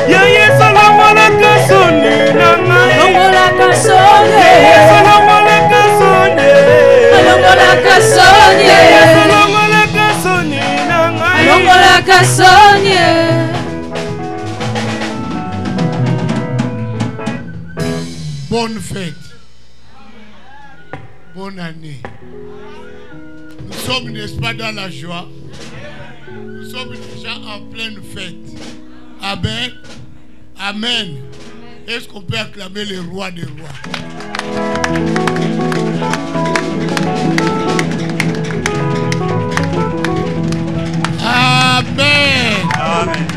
Yeye Solomon Kasoni Nangai. Longola Kasoni. Yeye Solomon Kasoni. Longola Kasoni. Yeye Solomon Kasoni Nangai. Longola Kasoni. Bonne fête. Bonne année. Nous sommes, n'est-ce pas, dans la joie. Nous sommes déjà en pleine fête. Amen. Amen. Est-ce qu'on peut acclamer le roi des rois? Amen. Amen.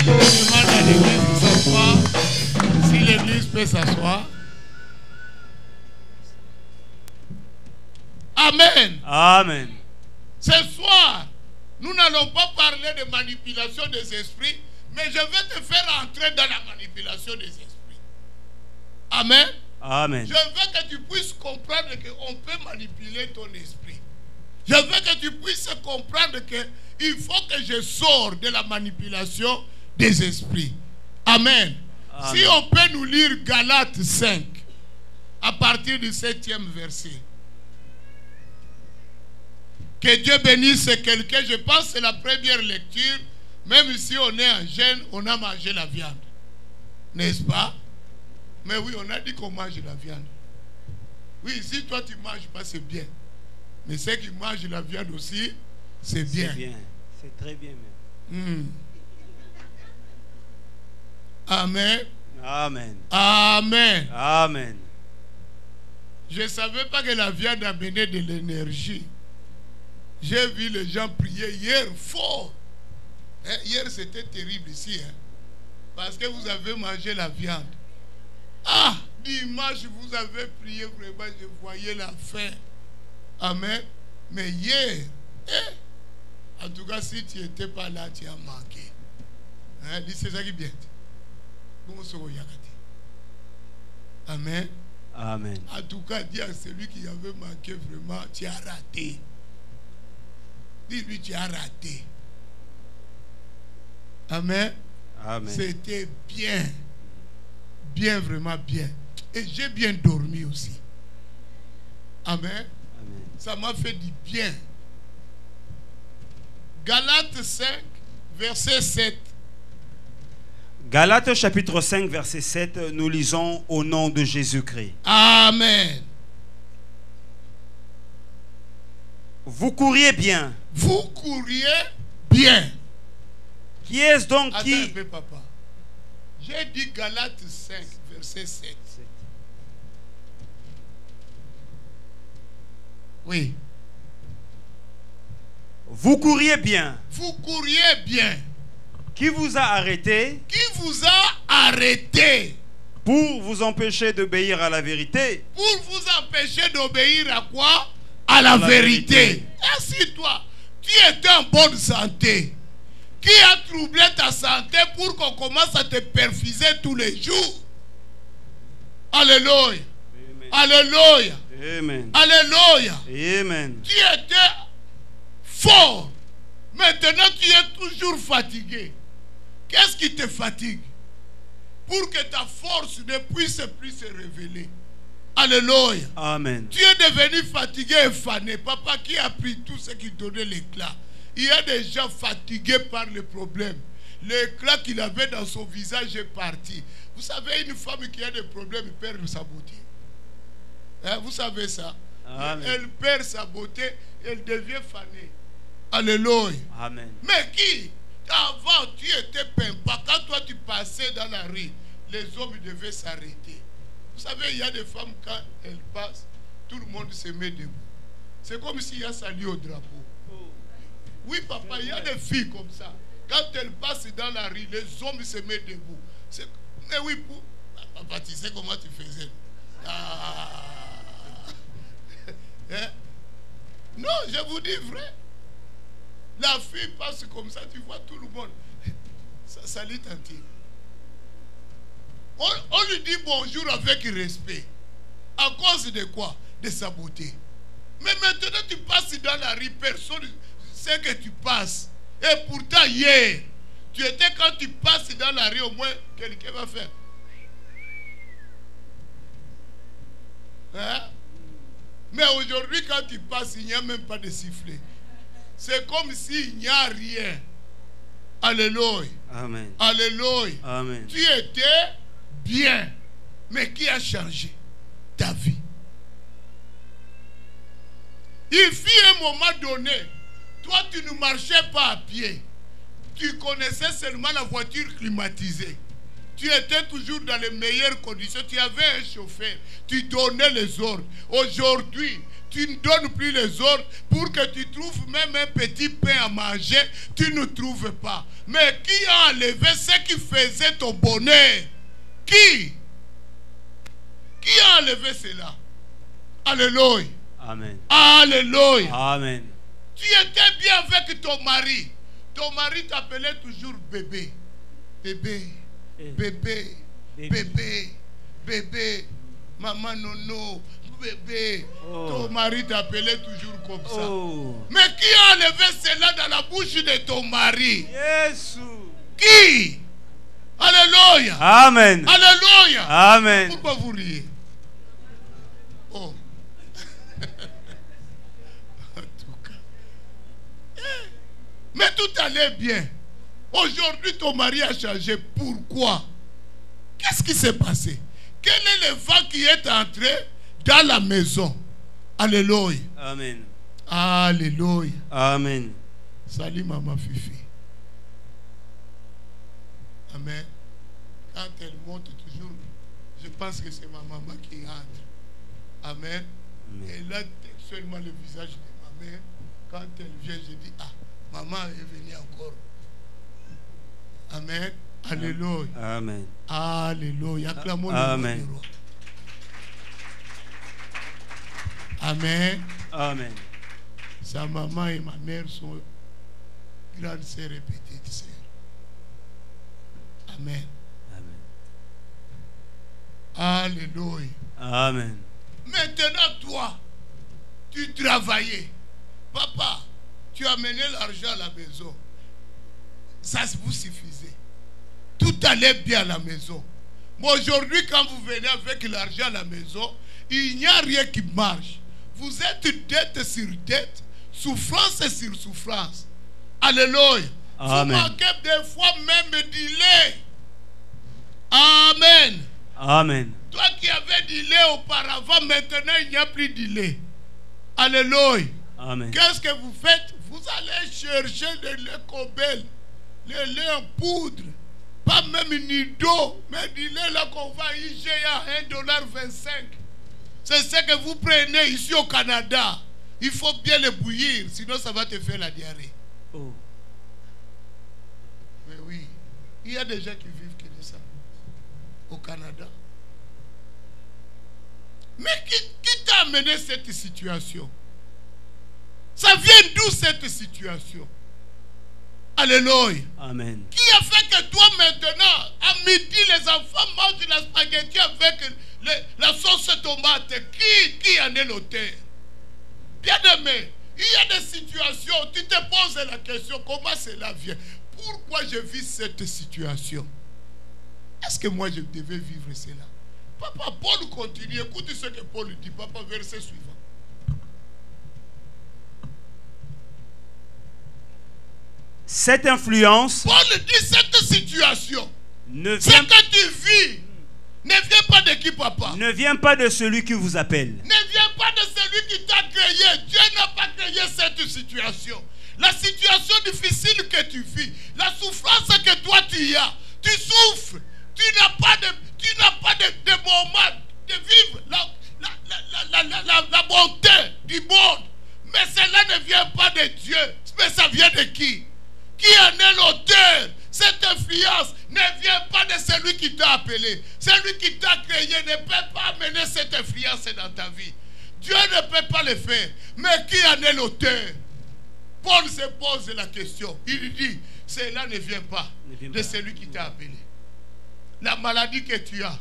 Je demande à l'église de s'asseoir. Si l'église peut s'asseoir. Amen. Amen. Ce soir, nous n'allons pas parler de manipulation des esprits, mais je vais te faire entrer dans la manipulation des esprits. Amen. Amen. Je veux que tu puisses comprendre qu'on peut manipuler ton esprit. Je veux que tu puisses comprendre qu'il faut que je sorte de la manipulation des esprits. Amen. Amen. Si on peut nous lire Galates 5, à partir du 7e verset. Que Dieu bénisse quelqu'un. Je pense que c'est la première lecture. Même si on est en jeûne, on a mangé la viande. N'est-ce pas? Mais oui, on a dit qu'on mange la viande. Oui, si toi tu ne manges pas, c'est bien. Mais ceux qui mangent la viande aussi, c'est bien. C'est bien. C'est très bien même. Amen. Amen. Amen. Amen. Je ne savais pas que la viande amenait de l'énergie. J'ai vu les gens prier hier fort. Hier, c'était terrible ici. Parce que vous avez mangé la viande. Ah, dimanche, vous avez prié vraiment, je voyais la faim. Amen. Mais hier, en tout cas, si tu n'étais pas là, tu as manqué. Dis c'est ça qui est bien. Amen. Amen. En tout cas, dis à celui qui avait manqué vraiment, tu as raté. Dis-lui, tu as raté. Amen. Amen. C'était bien. Bien, vraiment bien. Et j'ai bien dormi aussi. Amen. Amen. Ça m'a fait du bien. Galates 5, verset 7. Galates chapitre 5, verset 7, nous lisons au nom de Jésus-Christ. Amen. Vous couriez bien. Vous couriez bien. Qui est-ce donc Attends qui... un peu, papa. J'ai dit Galates 5, verset 7. Oui. Vous couriez bien. Vous couriez bien. Qui vous a arrêté? Qui vous a arrêté? Pour vous empêcher d'obéir à la vérité. Pour vous empêcher d'obéir à quoi? À la vérité. Assis-toi. Tu étais en bonne santé. Qui a troublé ta santé pour qu'on commence à te perfuser tous les jours? Alléluia. Alléluia. Amen. Alléluia. Amen. Tu étais fort. Maintenant, tu es toujours fatigué. Qu'est-ce qui te fatigue? Pour que ta force ne puisse plus se révéler. Alléluia. Amen. Tu es devenu fatigué et fané. Papa qui a pris tout ce qui donnait l'éclat. Il y a des gens fatigués par le problème. L'éclat qu'il avait dans son visage est parti. Vous savez, une femme qui a des problèmes perd sa beauté. Vous savez ça? Amen. Elle perd sa beauté, elle devient fanée. Alléluia. Amen. Mais qui? Avant, tu étais pimpa. Quand toi, tu passais dans la rue, les hommes devaient s'arrêter. Vous savez, il y a des femmes, quand elles passent, tout le monde se met debout. C'est comme s'il y a salut au drapeau. Oui, papa, il y a des filles comme ça. Quand elles passent dans la rue, les hommes se mettent debout. Mais oui, papa, tu sais comment tu faisais? Non, je vous dis vrai. La fille passe comme ça, tu vois tout le monde. Salut, tanti. On lui dit bonjour avec respect. À cause de quoi? De sa beauté. Mais maintenant, tu passes dans la rue, personne ne sait que tu passes. Et pourtant, hier, Tu étais quand tu passes dans la rue, au moins, quelqu'un va faire. Hein? Mais aujourd'hui, quand tu passes, il n'y a même pas de sifflet. C'est comme s'il n'y a rien. Alléluia. Amen. Alléluia. Amen. Tu étais bien. Mais qui a changé ta vie? Il fut un moment donné, toi tu ne marchais pas à pied. Tu connaissais seulement la voiture climatisée. Tu étais toujours dans les meilleures conditions. Tu avais un chauffeur. Tu donnais les ordres. Aujourd'hui, tu ne donnes plus les ordres pour que tu trouves même un petit pain à manger. Tu ne trouves pas. Mais qui a enlevé ce qui faisait ton bonheur? Qui? Qui a enlevé cela? Alléluia. Amen. Alléluia. Amen. Tu étais bien avec ton mari. Ton mari t'appelait toujours bébé. Bébé. Bébé. Bébé. Bébé. Maman nono. Bébé. Oh. Ton mari t'appelait toujours comme ça. Oh. Mais qui a enlevé cela dans la bouche de ton mari? Jésus. Qui? Alléluia. Amen. Alléluia. Amen. Pourquoi vous riez? Oh. En tout cas. Mais tout allait bien. Aujourd'hui, ton mari a changé. Pourquoi? Qu'est-ce qui s'est passé? Quel est le vent qui est entré dans la maison? Alléluia. Amen. Alléluia. Amen. Salut maman Fifi. Amen. Quand elle monte toujours, je pense que c'est ma maman qui entre. Amen. Amen. Et là, seulement le visage de ma mère. Quand elle vient, je dis, ah, maman est venue encore. Amen. Alléluia. Amen. Alléluia. Acclamons le Amen. nom du roi. Amen. Amen. Sa maman et ma mère sont grandes sœurs et petites sœurs. Amen. Amen. Alléluia. Amen. Maintenant, toi, tu travaillais. Papa, tu as amené l'argent à la maison. Ça vous suffisait. Tout allait bien à la maison. Mais aujourd'hui, quand vous venez avec l'argent à la maison, il n'y a rien qui marche. Vous êtes dette sur dette, souffrance sur souffrance. Alléluia. Amen. Vous manquez des fois même délai. Amen. Amen. Toi qui avais délai auparavant, maintenant il n'y a plus délai. Alléluia. Amen. Qu'est-ce que vous faites? Vous allez chercher le lait Cobel, le lait en poudre, pas même une d'eau, mais du lait là qu'on va à IGA à $1,25. C'est ce que vous prenez ici au Canada. Il faut bien le bouillir, sinon ça va te faire la diarrhée. Oh. Mais oui, il y a des gens qui vivent que de ça au Canada. Mais qui t'a amené cette situation? Ça vient d'où cette situation? Alléluia. Amen. Qui a fait que toi maintenant, à midi, les enfants mangent la spaghetti avec la sauce tomate? Qui en est l'auteur? Bien aimé, il y a des situations, tu te poses la question, comment cela vient? Pourquoi je vis cette situation? Est-ce que moi je devais vivre cela? Papa, Paul continue, écoute ce que Paul dit, papa, verset suivant. Cette influence Paul dit cette situation, ne ce vient, que tu vis, ne vient pas de qui, papa? ne vient pas de celui qui vous appelle. Ne vient pas de celui qui t'a créé. Dieu n'a pas créé cette situation. La situation difficile que tu vis, la souffrance que toi tu as, tu souffres. Tu n'as pas de moment de vivre la bonté du monde. Mais cela ne vient pas de Dieu. Mais ça vient de qui? Qui en est l'auteur? Cette influence ne vient pas de celui qui t'a appelé. Celui qui t'a créé ne peut pas amener cette influence dans ta vie. Dieu ne peut pas le faire. Mais qui en est l'auteur? Paul se pose la question. Il dit, cela ne vient pas de celui qui t'a appelé. La maladie que tu as,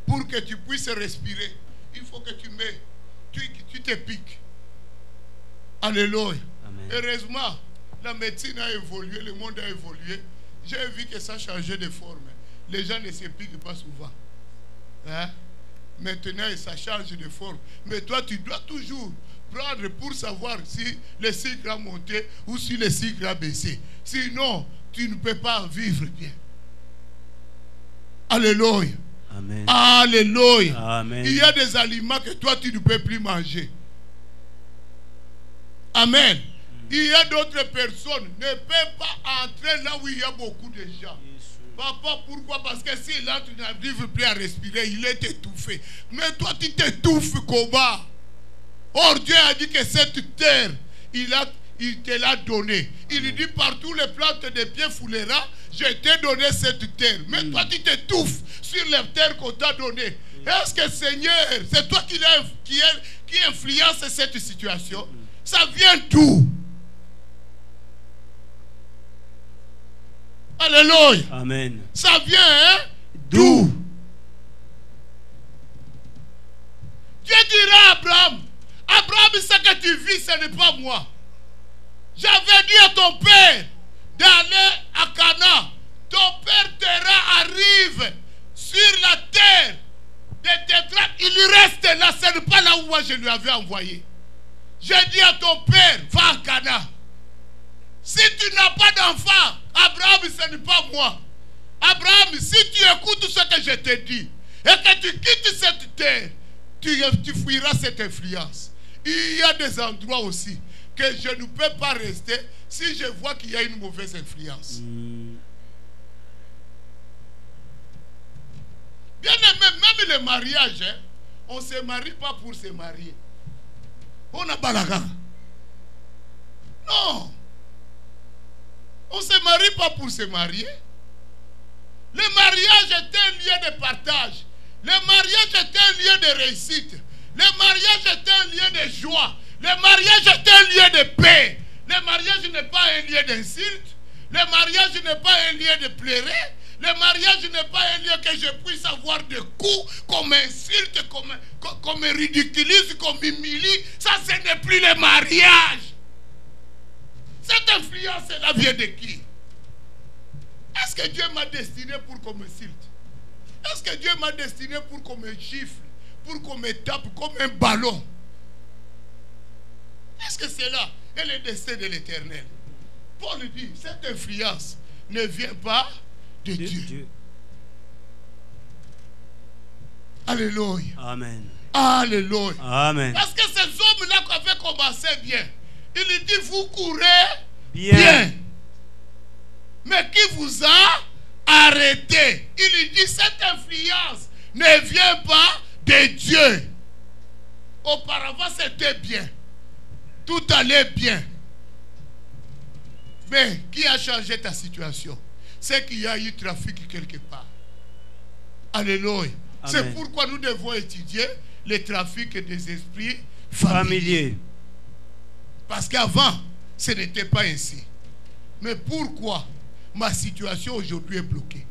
pour que tu puisses respirer, il faut que tu te piques. Alléluia. Amen. Heureusement, la médecine a évolué, le monde a évolué. J'ai vu que ça changeait de forme. Les gens ne s'impliquent pas souvent. Hein? Maintenant, ça change de forme. Mais toi, tu dois toujours prendre pour savoir si le cycle a monté ou si le cycle a baissé. Sinon, tu ne peux pas vivre bien. Alléluia. Amen. Alléluia. Amen. Il y a des aliments que toi, tu ne peux plus manger. Amen. Il y a d'autres personnes qui ne peuvent pas entrer là où il y a beaucoup de gens. Papa, pourquoi? Parce que si là, tu n'arrives plus à respirer, il est étouffé. Mais toi, tu t'étouffes comment? Or, Dieu a dit que cette terre, il te l'a donnée. Il dit, partout les plantes de pieds foulera, je t'ai donné cette terre. Mais toi, tu t'étouffes sur les terres qu'on t'a données. Est-ce que, Seigneur, c'est toi qui influence cette situation? Ça vient d'où? Alléluia. Amen. Ça vient, hein? D'où? Dieu dira à Abraham, Abraham, ce que tu vis, ce n'est pas moi. J'avais dit à ton père d'aller à Canaan. Ton père terrain arrive sur la terre des tétrades. Il reste là, ce n'est pas là où moi je lui avais envoyé. J'ai dit à ton père, va à Canaan. Si tu n'as pas d'enfant, Abraham, ce n'est pas moi. Abraham, si tu écoutes ce que je te dis et que tu quittes cette terre, tu fuiras cette influence. Il y a des endroits aussi que je ne peux pas rester si je vois qu'il y a une mauvaise influence. Bien aimé, même le mariage, hein, on ne se marie pas pour se marier. On n'a pas la gare. Non. On ne se marie pas pour se marier. Le mariage est un lieu de partage. Le mariage est un lieu de réussite. Le mariage est un lieu de joie. Le mariage est un lieu de paix. Le mariage n'est pas un lieu d'insulte. Le mariage n'est pas un lieu de pleurer. Le mariage n'est pas un lieu que je puisse avoir des coups, qu'on m'insulte, qu'on me ridiculise, qu'on m'humilie. Ça, ce n'est plus le mariage. Cette influence-là vient de qui? Est-ce que Dieu m'a destiné pour qu'on me silte? Est-ce que Dieu m'a destiné pour qu'on me gifle, pour qu'on me tape comme un ballon? Est-ce que c'est là est le destin de l'Éternel? Paul dit, cette influence ne vient pas de Dieu. Alléluia. Amen. Alléluia. Amen. Parce que ces hommes-là qui avaient commencé bien, il dit, vous courez bien. Mais qui vous a arrêté? Il dit, cette influence ne vient pas de Dieu. Auparavant, c'était bien. Tout allait bien. Mais qui a changé ta situation? C'est qu'il y a eu trafic quelque part. Alléluia. C'est pourquoi nous devons étudier le trafic des esprits familiers. Parce qu'avant, ce n'était pas ainsi. Mais pourquoi ma situation aujourd'hui est bloquée?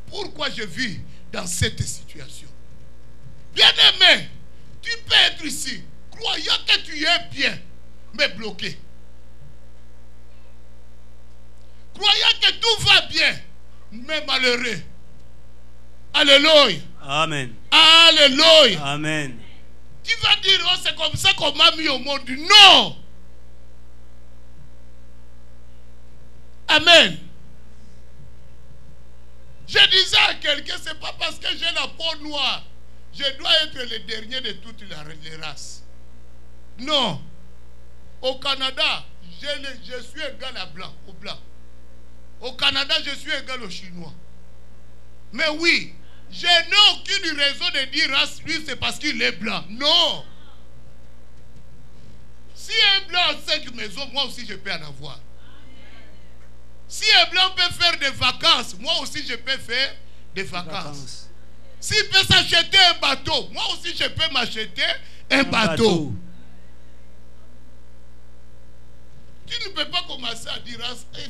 Pourquoi je vis dans cette situation? Bien-aimé, tu peux être ici, croyant que tu es bien, mais bloqué. Croyant que tout va bien, mais malheureux. Alléluia. Amen. Alléluia. Amen. Tu vas dire, oh, c'est comme ça qu'on m'a mis au monde. Non. Amen. Je disais à quelqu'un, c'est pas parce que j'ai la peau noire, je dois être le dernier de toutes les races. Non. Au Canada, je suis égal à blanc, au blanc. Au Canada, je suis égal aux Chinois. Mais oui, je n'ai aucune raison de dire race, lui, c'est parce qu'il est blanc. Non. Si un blanc a 5 maisons, moi aussi je peux en avoir. Si un blanc peut faire des vacances, moi aussi je peux faire des vacances. S'il peut s'acheter un bateau, moi aussi je peux m'acheter un bateau. Tu ne peux pas commencer à dire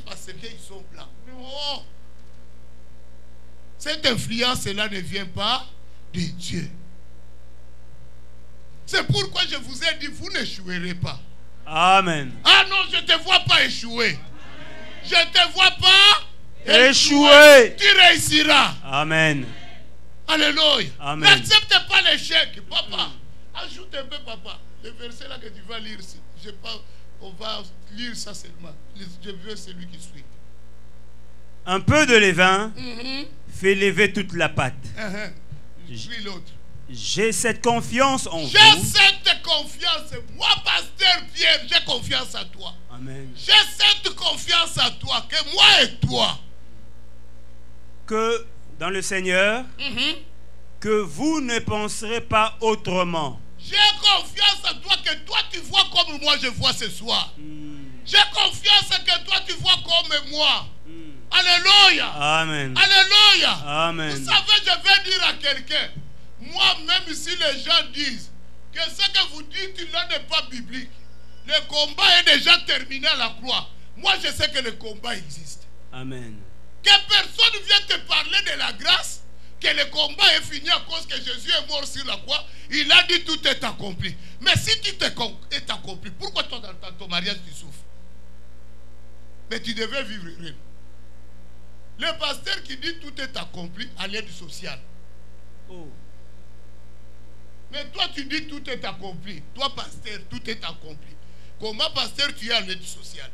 parce qu'ils sont blancs. Non. Cette influence-là ne vient pas de Dieu. C'est pourquoi je vous ai dit, vous n'échouerez pas. Amen. Ah non, je ne te vois pas échouer. Je ne te vois pas échoué. Tu réussiras. Amen. Alléluia. Amen. N'accepte pas l'échec. Papa, ajoute un peu, papa. Le verset là que tu vas lire, on va lire ça seulement. Je veux celui qui suit. Un peu de levain fait lever toute la pâte. Je suis l'autre. J'ai cette confiance en J'ai vous. cette confiance. Moi, pasteur Pierre, j'ai confiance à toi. Amen. J'ai cette confiance à toi, que moi et toi. Que dans le Seigneur, que vous ne penserez pas autrement. J'ai confiance à toi que toi tu vois comme moi je vois ce soir. J'ai confiance que toi tu vois comme moi. Alléluia. Amen. Alléluia. Amen. Vous savez, je vais dire à quelqu'un, moi même si les gens disent que ce que vous dites là n'est pas biblique, le combat est déjà terminé à la croix. Moi je sais que le combat existe. Amen. Que personne vienne te parler de la grâce, que le combat est fini à cause que Jésus est mort sur la croix. Il a dit tout est accompli. Mais si tout est accompli, pourquoi toi dans ton mariage tu souffres? Mais tu devais vivre heureux. Le pasteur qui dit tout est accompli à l'aide sociale. Oh. Mais toi tu dis tout est accompli. Toi pasteur, tout est accompli. Comment pasteur tu es à l'aide sociale?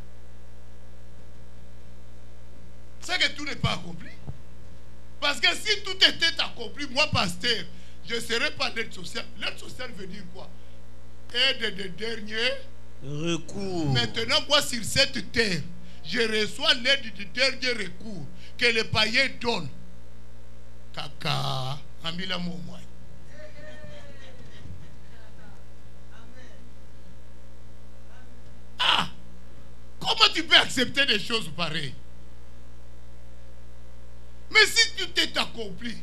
C'est que tout n'est pas accompli. Parce que si tout était accompli, moi pasteur, je ne serais pas l'aide sociale. L'aide sociale veut dire quoi? Aide de dernier recours. Maintenant, moi sur cette terre, je reçois l'aide du dernier recours que les païens donnent. Kaka, Amila Moumouai. Ah! Comment tu peux accepter des choses pareilles? Mais si tout est accompli,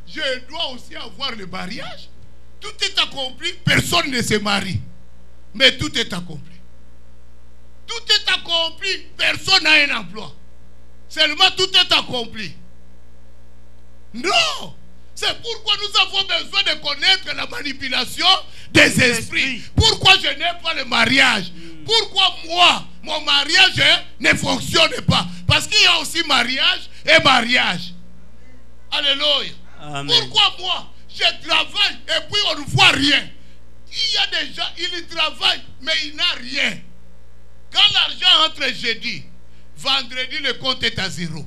je dois aussi avoir le mariage. Tout est accompli, personne ne se marie. Mais tout est accompli. Tout est accompli, personne n'a un emploi. Seulement tout est accompli. Non! C'est pourquoi nous avons besoin de connaître la manipulation des esprits. Pourquoi je n'ai pas le mariage? Pourquoi moi, mon mariage ne fonctionne pas? Parce qu'il y a aussi mariage et mariage. Alléluia. Amen. Pourquoi moi, je travaille et puis on ne voit rien? Il y a des gens, ils travaillent, mais il n'a rien. Quand l'argent entre jeudi, vendredi, le compte est à zéro.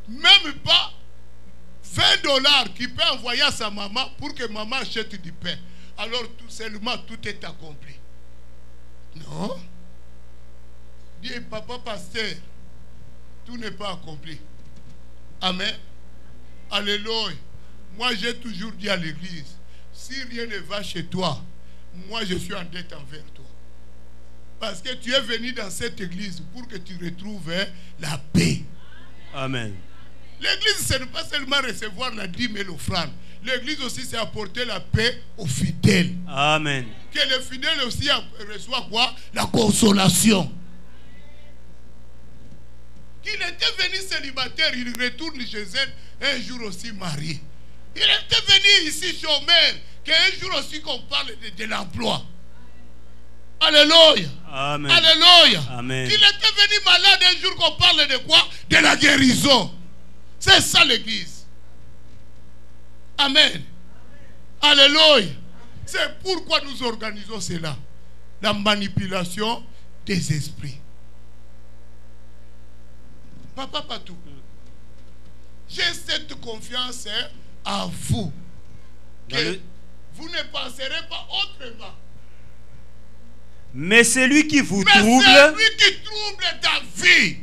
Même pas $20 qu'il peut envoyer à sa maman pour que maman achète du pain. Alors tout seulement tout est accompli. Non. Dis papa pasteur, tout n'est pas accompli. Amen. Alléluia. Moi j'ai toujours dit à l'église, si rien ne va chez toi, moi je suis en dette envers toi. Parce que tu es venu dans cette église pour que tu retrouves la paix. Amen. L'église, ce n'est pas seulement recevoir la dîme et l'offrande. L'église aussi, c'est apporter la paix aux fidèles. Amen. Que les fidèles aussi reçoivent quoi? La consolation. Qu'il était venu célibataire, il retourne chez elle, un jour aussi marié. Il était venu ici chômeur, qu'un jour aussi qu'on parle de l'emploi. Alléluia. Amen. Alléluia. Amen. Qu'il était venu malade un jour qu'on parle de quoi? De la guérison. C'est ça l'église. Amen. Alléluia. C'est pourquoi nous organisons cela. La manipulation des esprits. Papa Patou, j'ai cette confiance en vous. Que vous ne penserez pas autrement. Mais celui qui vous Mais trouble, celui qui trouble ta vie.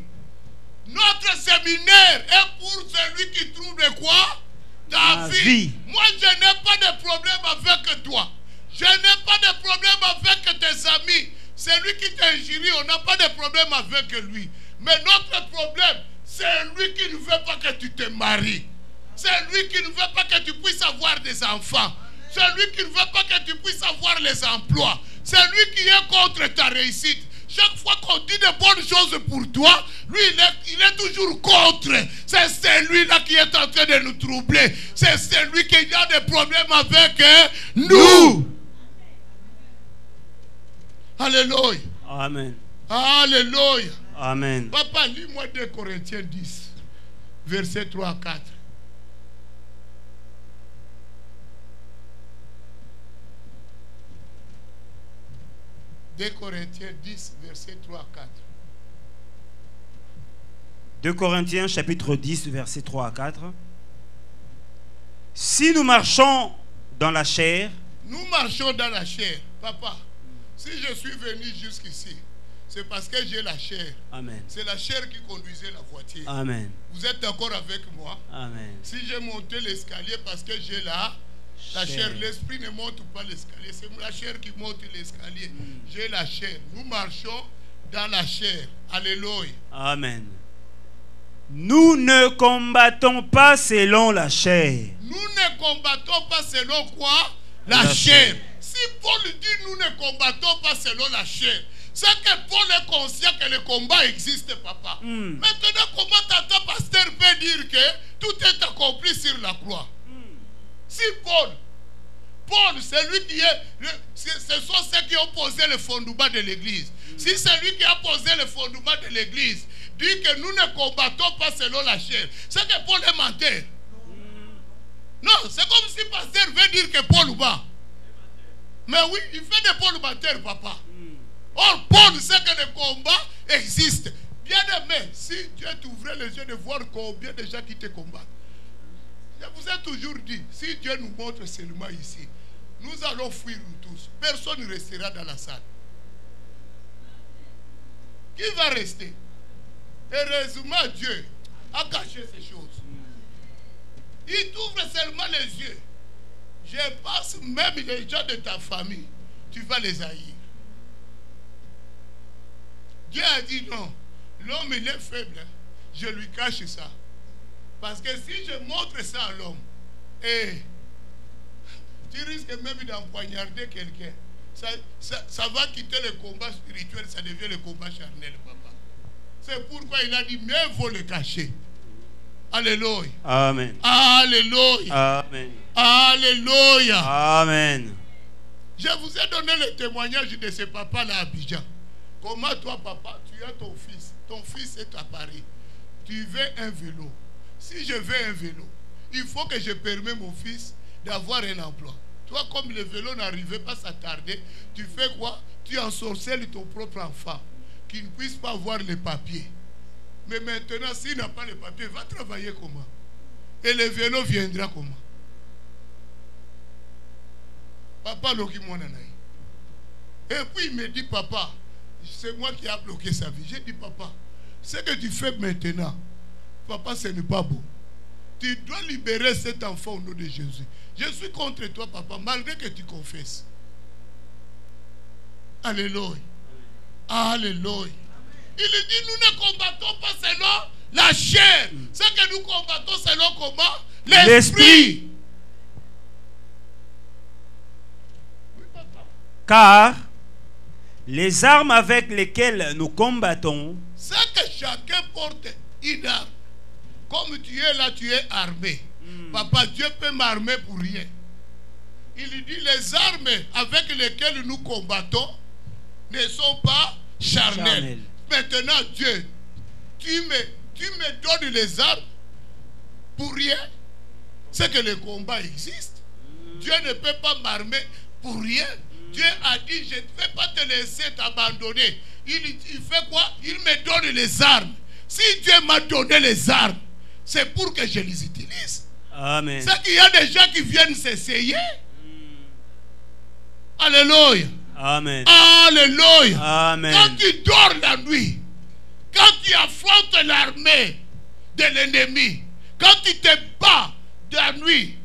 Notre séminaire est pour celui qui trouble quoi? Ta vie. Moi, je n'ai pas de problème avec toi. Je n'ai pas de problème avec tes amis. Celui qui t'injurie, on n'a pas de problème avec lui. Mais notre problème, c'est lui qui ne veut pas que tu te maries. C'est lui qui ne veut pas que tu puisses avoir des enfants. C'est lui qui ne veut pas que tu puisses avoir les emplois. C'est lui qui est contre ta réussite. Chaque fois qu'on dit de bonnes choses pour toi, lui, il est toujours contre. C'est celui-là qui est en train de nous troubler. C'est celui qui a des problèmes avec nous. Alléluia. Amen. Alléluia. Amen. Papa, lis-moi 2 Corinthiens 10, versets 3 à 4. Deux Corinthiens 10, versets 3 à 4. 2 Corinthiens chapitre 10, versets 3 à 4. Si nous marchons dans la chair, nous marchons dans la chair. Papa, si je suis venu jusqu'ici, c'est parce que j'ai la chair. Amen. C'est la chair qui conduisait la voiture. Amen. Vous êtes encore avec moi? Amen. Si j'ai monté l'escalier parce que j'ai la chair, l'esprit ne monte pas l'escalier. C'est la chair qui monte l'escalier. J'ai la chair. Nous marchons dans la chair. Alléluia. Amen. Nous ne combattons pas selon la chair. Nous ne combattons pas selon quoi? La chair. Si Paul dit nous ne combattons pas selon la chair, c'est que Paul est conscient que le combat existe, papa. Maintenant, comment tata pasteur peut dire que tout est accompli sur la croix? Si Paul, c'est lui qui est, ce sont ceux qui ont posé le fondement de l'église. Si c'est lui qui a posé le fondement de l'église dit que nous ne combattons pas selon la chair, c'est que Paul est menteur. Non, c'est comme si pasteur veut dire que Paul bat. Mais oui, il fait de Paul menteur, papa. Or, Paul sait que le combat existe. Bien aimé, si Dieu t'ouvrait les yeux de voir combien de gens qui te combattent. Je vous ai toujours dit, si Dieu nous montre seulement ici, nous allons fuir nous tous. Personne ne restera dans la salle. Qui va rester? Heureusement, Dieu a caché ces choses. Il t'ouvre seulement les yeux. Je pense même les gens de ta famille, tu vas les haïr. Dieu a dit non. L'homme il est faible. Je lui cache ça. Parce que si je montre ça à l'homme, tu risques même d'empoignarder quelqu'un. Ça va quitter le combat spirituel, ça devient le combat charnel, papa. C'est pourquoi il a dit, mieux vaut le cacher. Alléluia. Amen. Alléluia. Amen. Alléluia. Amen. Je vous ai donné le témoignage de ce papa-là à Abidjan. Comment toi, papa, tu as ton fils. Ton fils est à Paris. Tu veux un vélo. Si je veux un vélo, il faut que je permets mon fils d'avoir un emploi. Toi, comme le vélo n'arrivait pas à s'attarder, tu fais quoi? Tu ensorcelles ton propre enfant, qui ne puisse pas avoir les papiers. Mais maintenant, s'il n'a pas les papiers, va travailler comment? Et le vélo viendra comment? Papa, et puis il me dit, papa, c'est moi qui a bloqué sa vie. J'ai dit, papa, ce que tu fais maintenant, papa, ce n'est pas beau. Tu dois libérer cet enfant au nom de Jésus. Je suis contre toi, papa, malgré que tu confesses. Alléluia. Alléluia. Il dit, nous ne combattons pas selon la chair. Ce que nous combattons selon comment? L'esprit. Oui, papa. Car les armes avec lesquelles nous combattons, c'est que chacun porte une arme. Comme tu es là, tu es armé. Papa, Dieu peut m'armer pour rien. Il dit, les armes avec lesquelles nous combattons ne sont pas charnelles. Maintenant, Dieu, tu me donnes les armes pour rien. C'est que le combat existe. Dieu ne peut pas m'armer pour rien. Dieu a dit, je ne vais pas te laisser t'abandonner. Il fait quoi? Il me donne les armes. Si Dieu m'a donné les armes, c'est pour que je les utilise. Amen. C'est qu'il y a des gens qui viennent s'essayer. Alléluia. Amen. Alléluia. Amen. Quand tu dors la nuit, quand tu affrontes l'armée de l'ennemi, quand tu te bats de la nuit,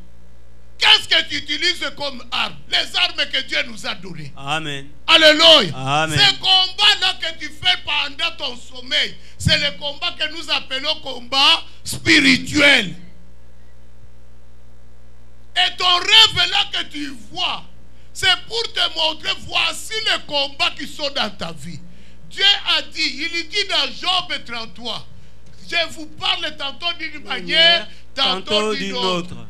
qu'est-ce que tu utilises comme arme? Les armes que Dieu nous a données. Amen. Alléluia. Amen. Ce combat-là que tu fais pendant ton sommeil, c'est le combat que nous appelons combat spirituel. Et ton rêve-là que tu vois, c'est pour te montrer, voici les combats qui sont dans ta vie. Dieu a dit, il dit dans Job 33, je vous parle tantôt d'une manière, tantôt d'une autre.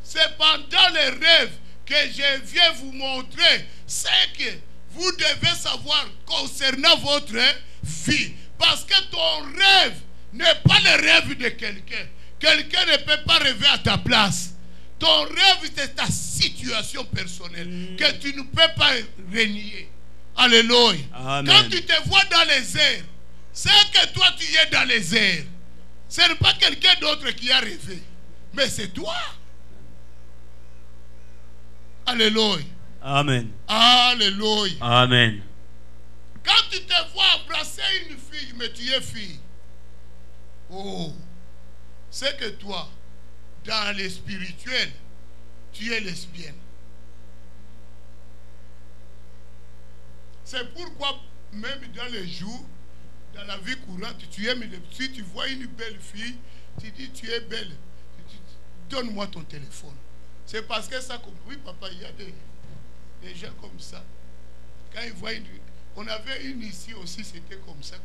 C'est pendant les rêves que je viens vous montrer ce que vous devez savoir concernant votre vie. Parce que ton rêve n'est pas le rêve de quelqu'un. Quelqu'un ne peut pas rêver à ta place. Ton rêve, c'est ta situation personnelle que tu ne peux pas renier. Alléluia. Amen. Quand tu te vois dans les airs, c'est que toi tu es dans les airs. Ce n'est pas quelqu'un d'autre qui a rêvé, mais c'est toi. Alléluia. Amen. Alléluia. Amen. Quand tu te vois embrasser une fille, mais tu es fille. Oh, c'est que toi, dans le spirituel, tu es lesbienne. C'est pourquoi, même dans les jours, dans la vie courante, tu aimes si tu vois une belle fille, tu dis tu es belle, donne-moi ton téléphone. C'est parce que ça, oui papa, il y a des gens comme ça. Quand ils voient une... On avait une ici aussi, c'était comme ça.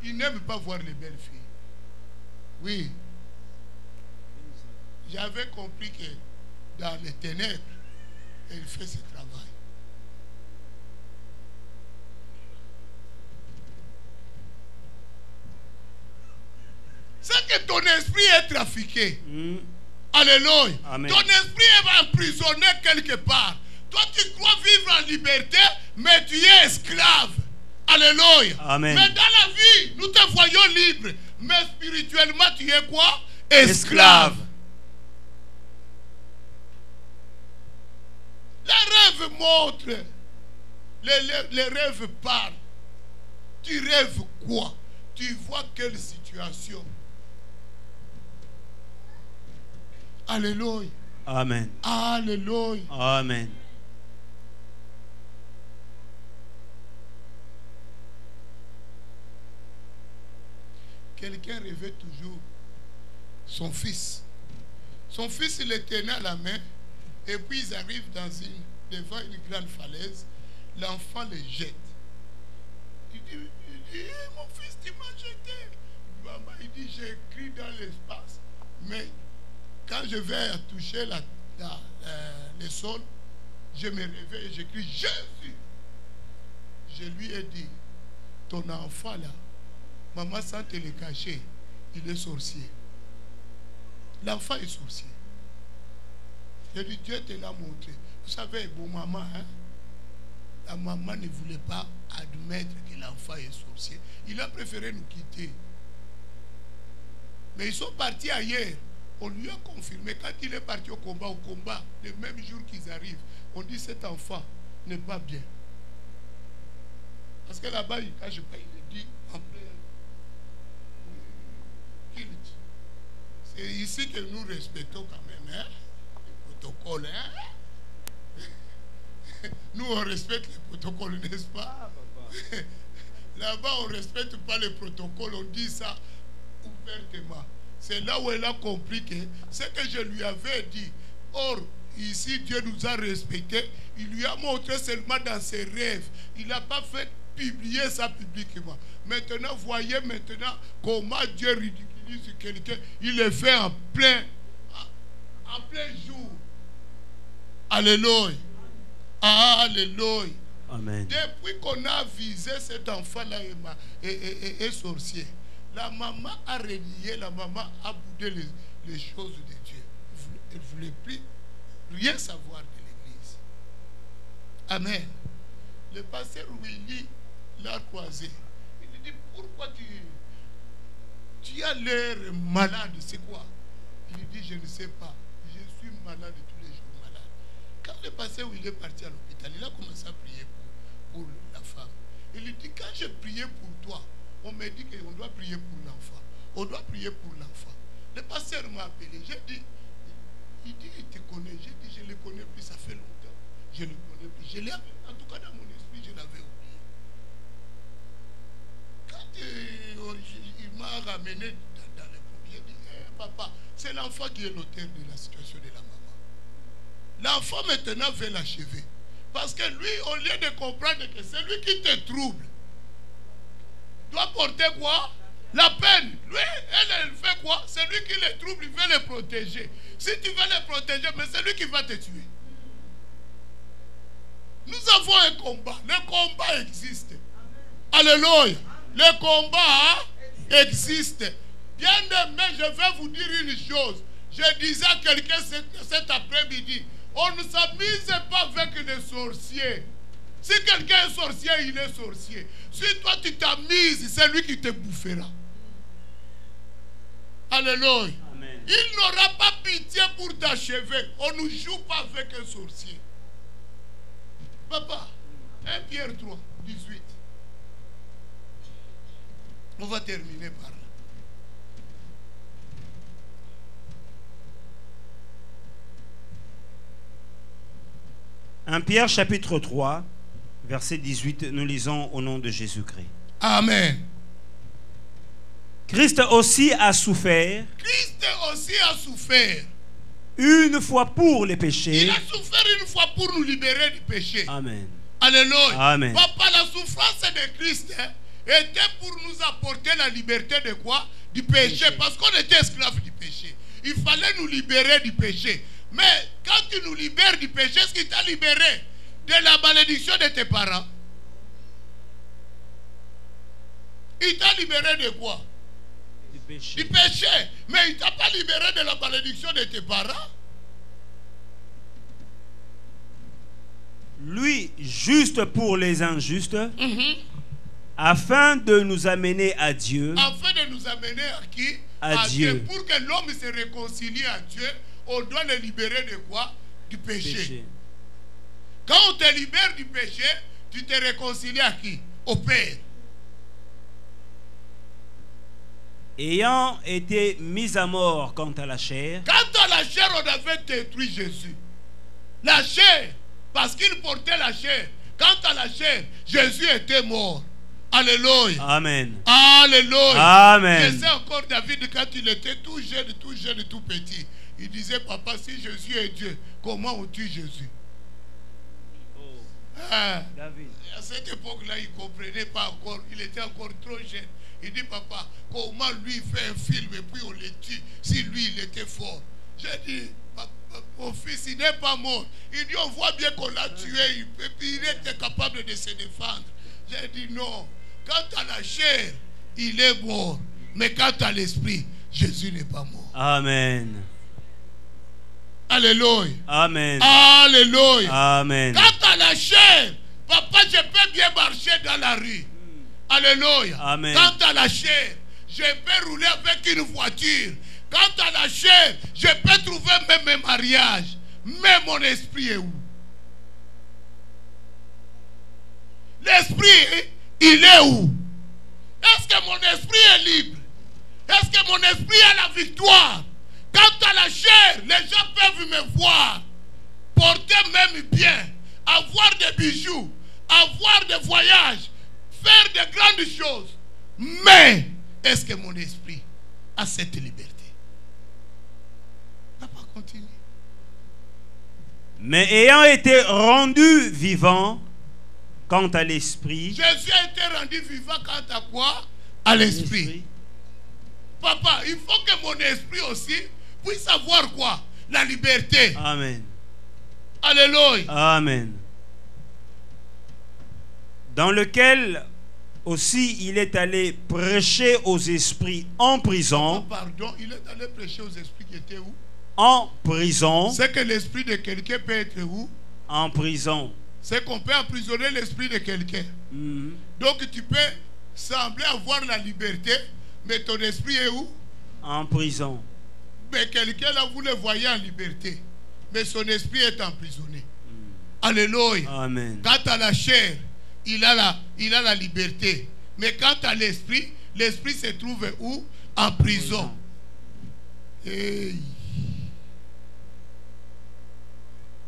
Ils n'aiment pas voir les belles filles. Oui. J'avais compris que dans les ténèbres, elle fait ce travail. C'est que ton esprit est trafiqué. Alléluia. Amen. Ton esprit est emprisonné quelque part. Toi, tu crois vivre en liberté, mais tu es esclave. Alléluia. Amen. Mais dans la vie, nous te voyons libre. Mais spirituellement, tu es quoi? Esclave. Les rêves montrent. Les rêves parlent. Tu rêves quoi? Tu vois quelle situation? Alléluia. Amen. Alléluia. Amen. Quelqu'un rêvait toujours son fils. Son fils, il le tenait à la main. Et puis, ils arrivent devant une grande falaise. L'enfant le jette. Il dit, mon fils, tu m'as jeté. Maman, il dit, j'ai écrit dans l'espace. Mais quand je vais toucher le sol, je me réveille et j'écris Jésus. Je lui ai dit, ton enfant là, maman, sans te le cacher, il est sorcier. L'enfant est sorcier. J'ai dit, Dieu te l'a montré. Vous savez, bon maman, hein, la maman ne voulait pas admettre que l'enfant est sorcier. Il a préféré nous quitter. Mais ils sont partis ailleurs. On lui a confirmé. Quand il est parti au combat, le même jour qu'ils arrivent, on dit cet enfant n'est pas bien. Parce que là-bas, il ne cache pas, il le dit en plein. C'est ici que nous respectons quand même, hein, les protocoles. Hein? Nous, on respecte les protocoles, n'est-ce pas? Là-bas, on ne respecte pas les protocoles, on dit ça ouvertement. C'est là où elle a compris que ce que je lui avais dit. Or, ici, Dieu nous a respectés. Il lui a montré seulement dans ses rêves. Il n'a pas fait publier ça publiquement. Maintenant, voyez maintenant comment Dieu ridiculise quelqu'un. Il le fait en plein jour. Alléluia. Alléluia. Amen. Depuis qu'on a visé cet enfant-là est sorcier, la maman a renié, la maman a boudé les choses de Dieu. Elle ne voulait plus rien savoir de l'église. Amen. Le pasteur Willy l'a croisé. Il lui dit, pourquoi tu as l'air malade? C'est quoi? Il lui dit, je ne sais pas. Je suis malade tous les jours, malade. Quand le pasteur Willy est parti à l'hôpital, il a commencé à prier pour la femme. Il lui dit, quand je priais pour toi, on m'a dit qu'on doit prier pour l'enfant. On doit prier pour l'enfant. Le pasteur m'a appelé. J'ai dit, il dit, il te connaît. J'ai dit, je ne le connais plus, ça fait longtemps. Je ne le connais plus. Je l'ai, en tout cas dans mon esprit, je l'avais oublié. Quand il m'a ramené dans le groupe, j'ai dit, papa, c'est l'enfant qui est l'auteur de la situation de la maman. L'enfant maintenant veut l'achever. Parce que lui, au lieu de comprendre que c'est lui qui te trouble, doit porter quoi? La peine. Lui, elle fait quoi? C'est lui qui le trouble, il veut le protéger. Si tu veux le protéger, mais c'est lui qui va te tuer. Nous avons un combat. Le combat existe. Alléluia. Le combat existe. Bien aimé, je vais vous dire une chose. Je disais à quelqu'un cet après-midi, on ne s'amuse pas avec les sorciers. Si quelqu'un est sorcier, il est sorcier. Si toi tu t'amuses, c'est lui qui te bouffera. Alléluia. Amen. Il n'aura pas pitié pour t'achever. On ne joue pas avec un sorcier. Papa, 1 Pierre 3, 18. On va terminer par là. Un Pierre chapitre 3, verset 18, nous lisons au nom de Jésus-Christ. Amen. Christ aussi a souffert. Christ aussi a souffert. Une fois pour les péchés. Il a souffert une fois pour nous libérer du péché. Amen. Alléluia. Amen. Papa, la souffrance de Christ était pour nous apporter la liberté de quoi? Du péché. Parce qu'on était esclaves du péché. Il fallait nous libérer du péché. Mais quand tu nous libères du péché, est-ce qu'il t'a libéré de la malédiction de tes parents? Il t'a libéré de quoi? Du péché. Du péché. Mais il ne t'a pas libéré de la malédiction de tes parents. Lui, juste pour les injustes, afin de nous amener à Dieu. Afin de nous amener à qui? À Dieu. Pour que l'homme se réconcilie à Dieu, on doit le libérer de quoi? Du péché. Quand on te libère du péché, tu te réconcilies à qui? Au Père. Ayant été mis à mort quant à la chair. Quant à la chair, on avait détruit Jésus. La chair, parce qu'il portait la chair. Quant à la chair, Jésus était mort. Alléluia. Amen. Alléluia. Amen. Je sais encore David quand il était tout jeune, tout petit. Il disait, papa, si Jésus est Dieu, comment on tue Jésus? David. À cette époque-là, il ne comprenait pas encore. Il était encore trop jeune. Il dit, papa, comment lui fait un film et puis on le tue si lui, il était fort? J'ai dit, papa, mon fils, il n'est pas mort. Il dit, on voit bien qu'on l'a tué et puis il était capable de se défendre. J'ai dit, non. Quant à la chair, il est mort. Mais quant à l'esprit, Jésus n'est pas mort. Amen. Alléluia. Amen. Alléluia. Amen. Quant à la chair, papa, je peux bien marcher dans la rue. Alléluia. Amen. Quant à la chair, je peux rouler avec une voiture. Quant à la chair, je peux trouver même un mariage. Mais mon esprit est où? L'esprit, il est où? Est-ce que mon esprit est libre? Est-ce que mon esprit a la victoire? Quant à la chair, les gens peuvent me voir porter même bien, avoir des bijoux, avoir des voyages, faire de grandes choses. Mais est-ce que mon esprit a cette liberté? Papa, continue. Mais ayant été rendu vivant quant à l'esprit. Jésus a été rendu vivant quant à quoi? À l'esprit. Papa, il faut que mon esprit aussi puisse avoir quoi? La liberté. Amen. Alléluia. Amen. Dans lequel aussi il est allé prêcher aux esprits en prison. Oh, pardon, il est allé prêcher aux esprits qui étaient où? En prison. C'est que l'esprit de quelqu'un peut être où? En prison. C'est qu'on peut emprisonner l'esprit de quelqu'un. Donc tu peux sembler avoir la liberté, mais ton esprit est où? En prison. Mais quelqu'un là, vous le voyez en liberté, mais son esprit est emprisonné. Alléluia. Amen. Quant à la chair, il a la liberté. Mais quant à l'esprit, l'esprit se trouve où? En prison. Hey.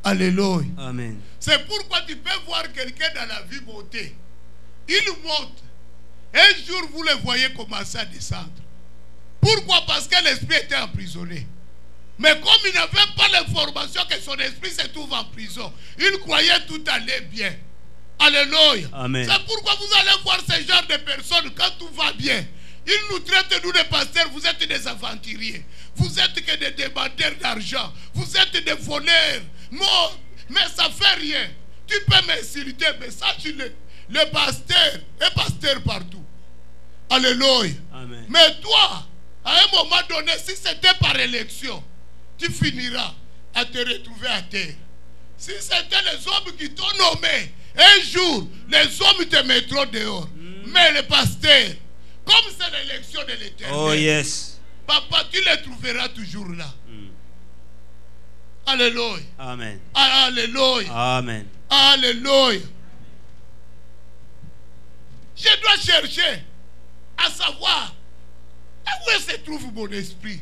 Alléluia. Amen. C'est pourquoi tu peux voir quelqu'un dans la vie monter. Il monte. Un jour, vous le voyez commencer à descendre. Pourquoi? Parce que l'esprit était emprisonné. Mais comme il n'avait pas l'information que son esprit se trouve en prison, il croyait tout allait bien. Alléluia. Amen. C'est pourquoi vous allez voir ce genre de personnes quand tout va bien. Ils nous traitent, nous les pasteurs, vous êtes des aventuriers. Vous êtes que des demandeurs d'argent. Vous êtes des voleurs. Non, mais ça ne fait rien. Tu peux m'insulter, mais sache-le. Le pasteur est pasteur partout. Alléluia. Amen. Mais toi, à un moment donné, si c'était par élection, tu finiras à te retrouver à terre. Si c'était les hommes qui t'ont nommé, un jour, les hommes te mettront dehors. Mais le pasteur, comme c'est l'élection de l'Éternel, Oh yes. papa, tu les trouveras toujours là. Alléluia. Amen. Alléluia. Amen. Alléluia. Je dois chercher à savoir où se trouve mon esprit.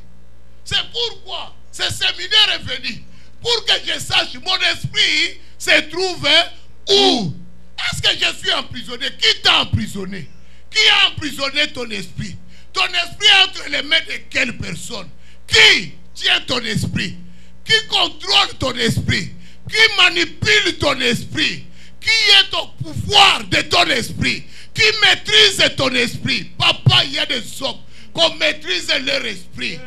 C'est pourquoi ce séminaire est venu. Pour que je sache mon esprit se trouve où. Est-ce que je suis emprisonné? Qui t'a emprisonné? Qui a emprisonné ton esprit? Ton esprit est entre les mains de quelle personne? Qui tient ton esprit? Qui contrôle ton esprit? Qui manipule ton esprit? Qui est au pouvoir de ton esprit? Qui maîtrise ton esprit? Papa, il y a des hommes qu'on maîtrise leur esprit.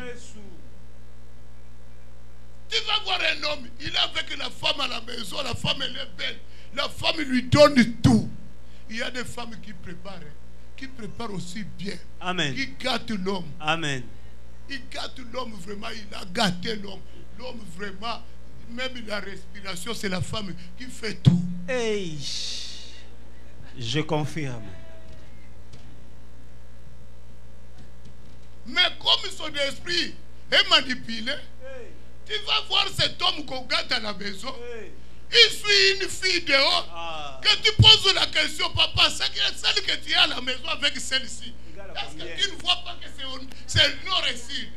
Tu vas voir un homme, il est avec la femme à la maison, la femme elle est belle, la femme lui donne tout. Il y a des femmes qui préparent aussi bien. Amen. Qui gâtent l'homme. Amen. Il gâte l'homme vraiment, il a gâté l'homme. L'homme vraiment, même la respiration, c'est la femme qui fait tout. Hey. Je confirme. Mais comme son esprit est manipulé, tu vas voir cet homme qu'on gâte à la maison. Il suit une fille dehors. Que tu poses la question, papa, c'est celle que tu as à la maison avec celle-ci. Est-ce que tu ne vois pas que c'est le nord et sud?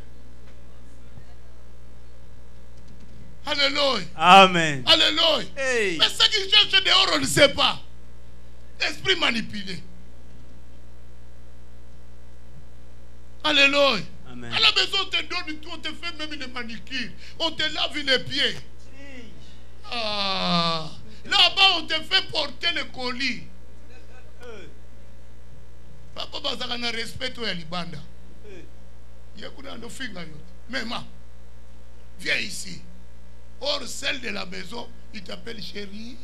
Alléluia. Amen. Alléluia. Hey. Mais ce qui cherche dehors, on ne sait pas. Esprit manipulé. Alléluia. Amen. À la maison, on te donne tout, on te fait même une manicure. On te lave les pieds. Ah. Là-bas, on te fait porter le colis. Papa, bazaka na respect ya libanda. Yekuna no finga yote. Mema, viens ici. Or, celle de la maison, il t'appelle chérie.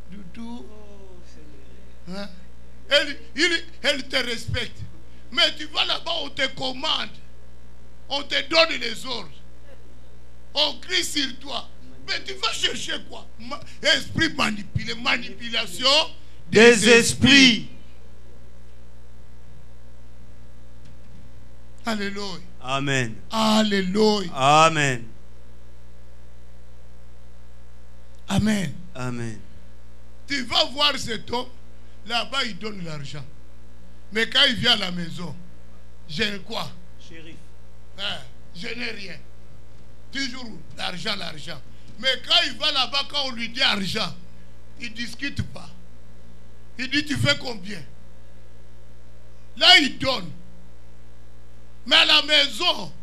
Doudou. Hein? Elle te respecte. Mais tu vas là-bas, on te commande. On te donne les ordres. On crie sur toi. Mais tu vas chercher quoi? Esprit manipulé. Manipulation Des esprits. Alléluia. Amen. Alléluia. Amen. Amen. Amen. Tu vas voir cet homme, là-bas il donne l'argent. Mais quand il vient à la maison, j'ai quoi? Shérif. Hein, je n'ai rien. Toujours l'argent, l'argent. Mais quand il va là-bas, quand on lui dit argent, il ne discute pas. Il dit, tu fais combien? Là, il donne. Mais à la maison,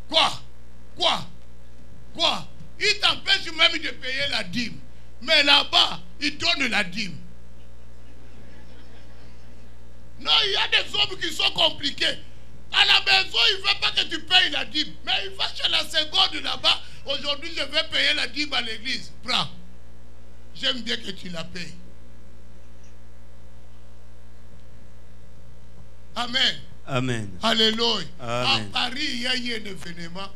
quoi? Il t'empêche même de payer la dîme. Mais là-bas, il donne la dîme. Non, il y a des hommes qui sont compliqués. À la maison, il ne veut pas que tu payes la dîme. Mais il va chez la seconde là-bas. Aujourd'hui, je vais payer la dîme à l'église. Prends. J'aime bien que tu la payes. Amen. Amen. Alléluia. Amen. À Paris, il y a eu un événement.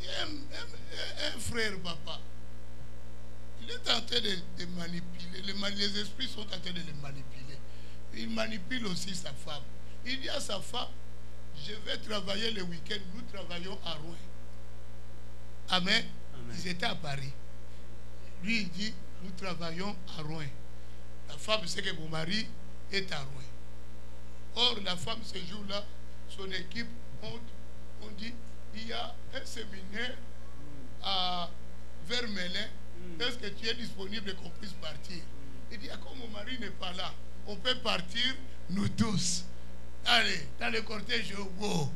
Il y a un frère, papa. Il est en train de manipuler. Les esprits sont en train de le manipuler. Il manipule aussi sa femme. Il dit à sa femme, je vais travailler le week-end. Nous travaillons à Rouen. Amen. Amen. Ils étaient à Paris. Lui, il dit, nous travaillons à Rouen. La femme sait que mon mari est à Rouen. Or, la femme, ce jour-là, son équipe, on dit, il y a un séminaire à Vermelin. Est-ce que tu es disponible qu'on puisse partir? Il dit, comme mon mari n'est pas là, on peut partir, nous tous. Allez, dans le cortège au beau.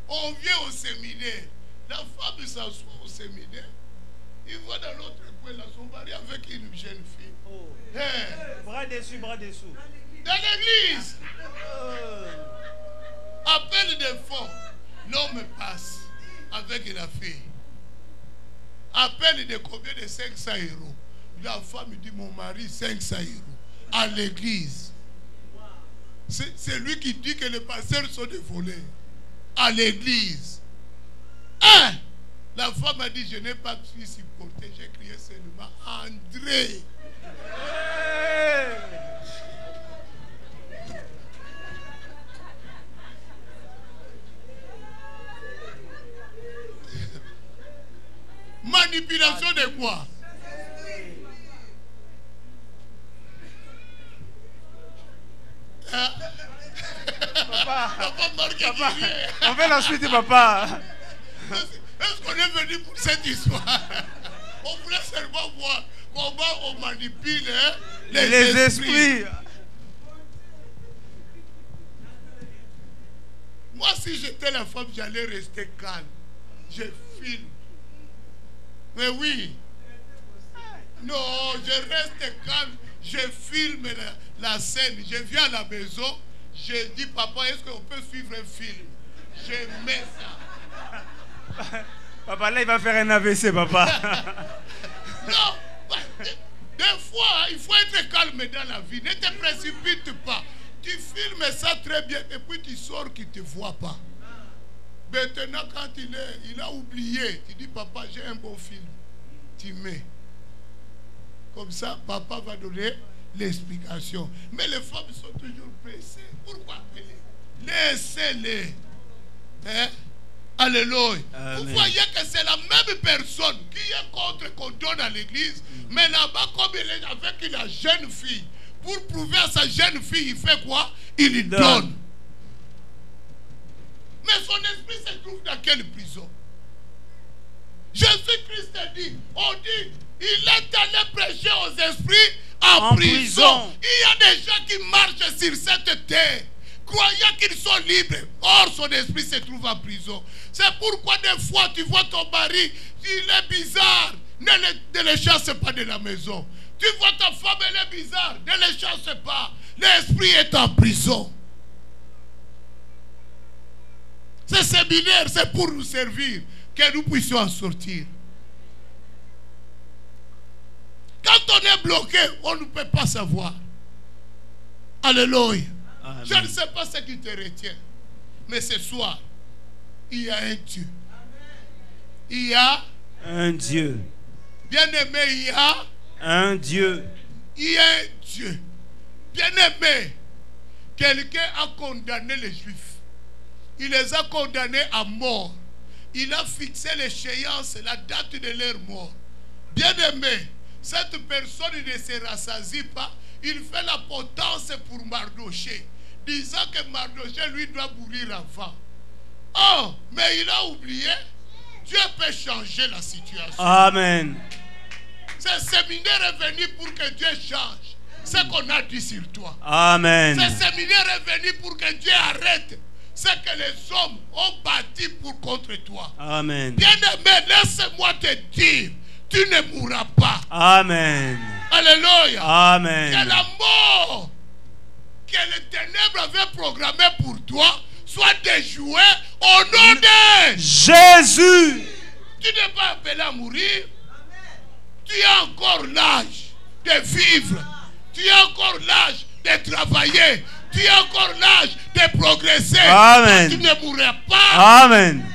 On vient au séminaire. La femme s'assoit au séminaire. Il va dans l'autre coin, là, son mari avec une jeune fille. Oh. Hey. Bras dessus, bras dessous. Dans l'église. Appel de fonds. L'homme passe avec la fille. Appel de combien? De 500 €. La femme dit, mon mari, 500 euros. À l'église. C'est lui qui dit que les pasteurs sont des voleurs. À l'église. Hein? La femme a dit, je n'ai pas pu supporter. J'ai crié seulement, André. Manipulation de quoi? Papa, on fait la suite, papa. Est-ce qu'on est venu pour cette histoire? On voulait seulement voir comment on manipule les esprits. Moi, si j'étais la femme, j'allais rester calme. Je filme. Mais oui. Non, je reste calme. Je filme la scène. Je viens à la maison. Je dis, papa, est-ce qu'on peut suivre un film? Je mets ça. Papa, là, il va faire un AVC, papa. Non. Des fois, il faut être calme dans la vie. Ne te précipite pas. Tu filmes ça très bien et puis tu sors qu'il ne te voit pas. Maintenant, quand il a oublié, tu dis, papa, j'ai un bon film. Tu mets. Comme ça, papa va donner l'explication. Mais les femmes sont toujours pressées. Pourquoi appeler? Laissez-les. Hein? Alléluia. Vous voyez que c'est la même personne qui est contre qu'on donne à l'église. Mais là-bas, comme il est avec la jeune fille, pour prouver à sa jeune fille, il fait quoi? Il lui donne. Mais son esprit se trouve dans quelle prison? Jésus-Christ dit, on dit, il est allé prêcher aux esprits en prison. Il y a des gens qui marchent sur cette terre, croyant qu'ils sont libres. Or, son esprit se trouve en prison. C'est pourquoi des fois, tu vois ton mari, il est bizarre. Ne le chasse pas de la maison. Tu vois ta femme, elle est bizarre. Ne le chasse pas. L'esprit est en prison. Ce séminaire, c'est pour nous servir, que nous puissions en sortir. Quand on est bloqué, on ne peut pas savoir. Alléluia. Amen. Je ne sais pas ce qui te retient. Mais ce soir, il y a un Dieu. Il y a un Dieu. Bien-aimé, il y a un Dieu. Il y a un Dieu. Bien-aimé, quelqu'un a condamné les Juifs. Il les a condamnés à mort. Il a fixé l'échéance, la date de leur mort. Bien-aimé, cette personne ne se rassasie pas. Il fait la potence pour Mardoché, disant que Mardoché, lui, doit mourir avant. Oh, mais il a oublié. Dieu peut changer la situation. Amen. Ce séminaire est venu pour que Dieu change ce qu'on a dit sur toi. Amen. Ce séminaire est venu pour que Dieu arrête ce que les hommes ont bâti contre toi. Amen. Bien-aimé, laisse-moi te dire, tu ne mourras pas. Amen. Alléluia. Amen. Que la mort que les ténèbres avaient programmée pour toi soit déjouée au nom de Jésus. Tu n'es pas appelé à mourir. Tu as encore l'âge de vivre. Tu as encore l'âge de travailler. Tu as encore l'âge de progresser. Amen. Tu ne mourras pas. Amen.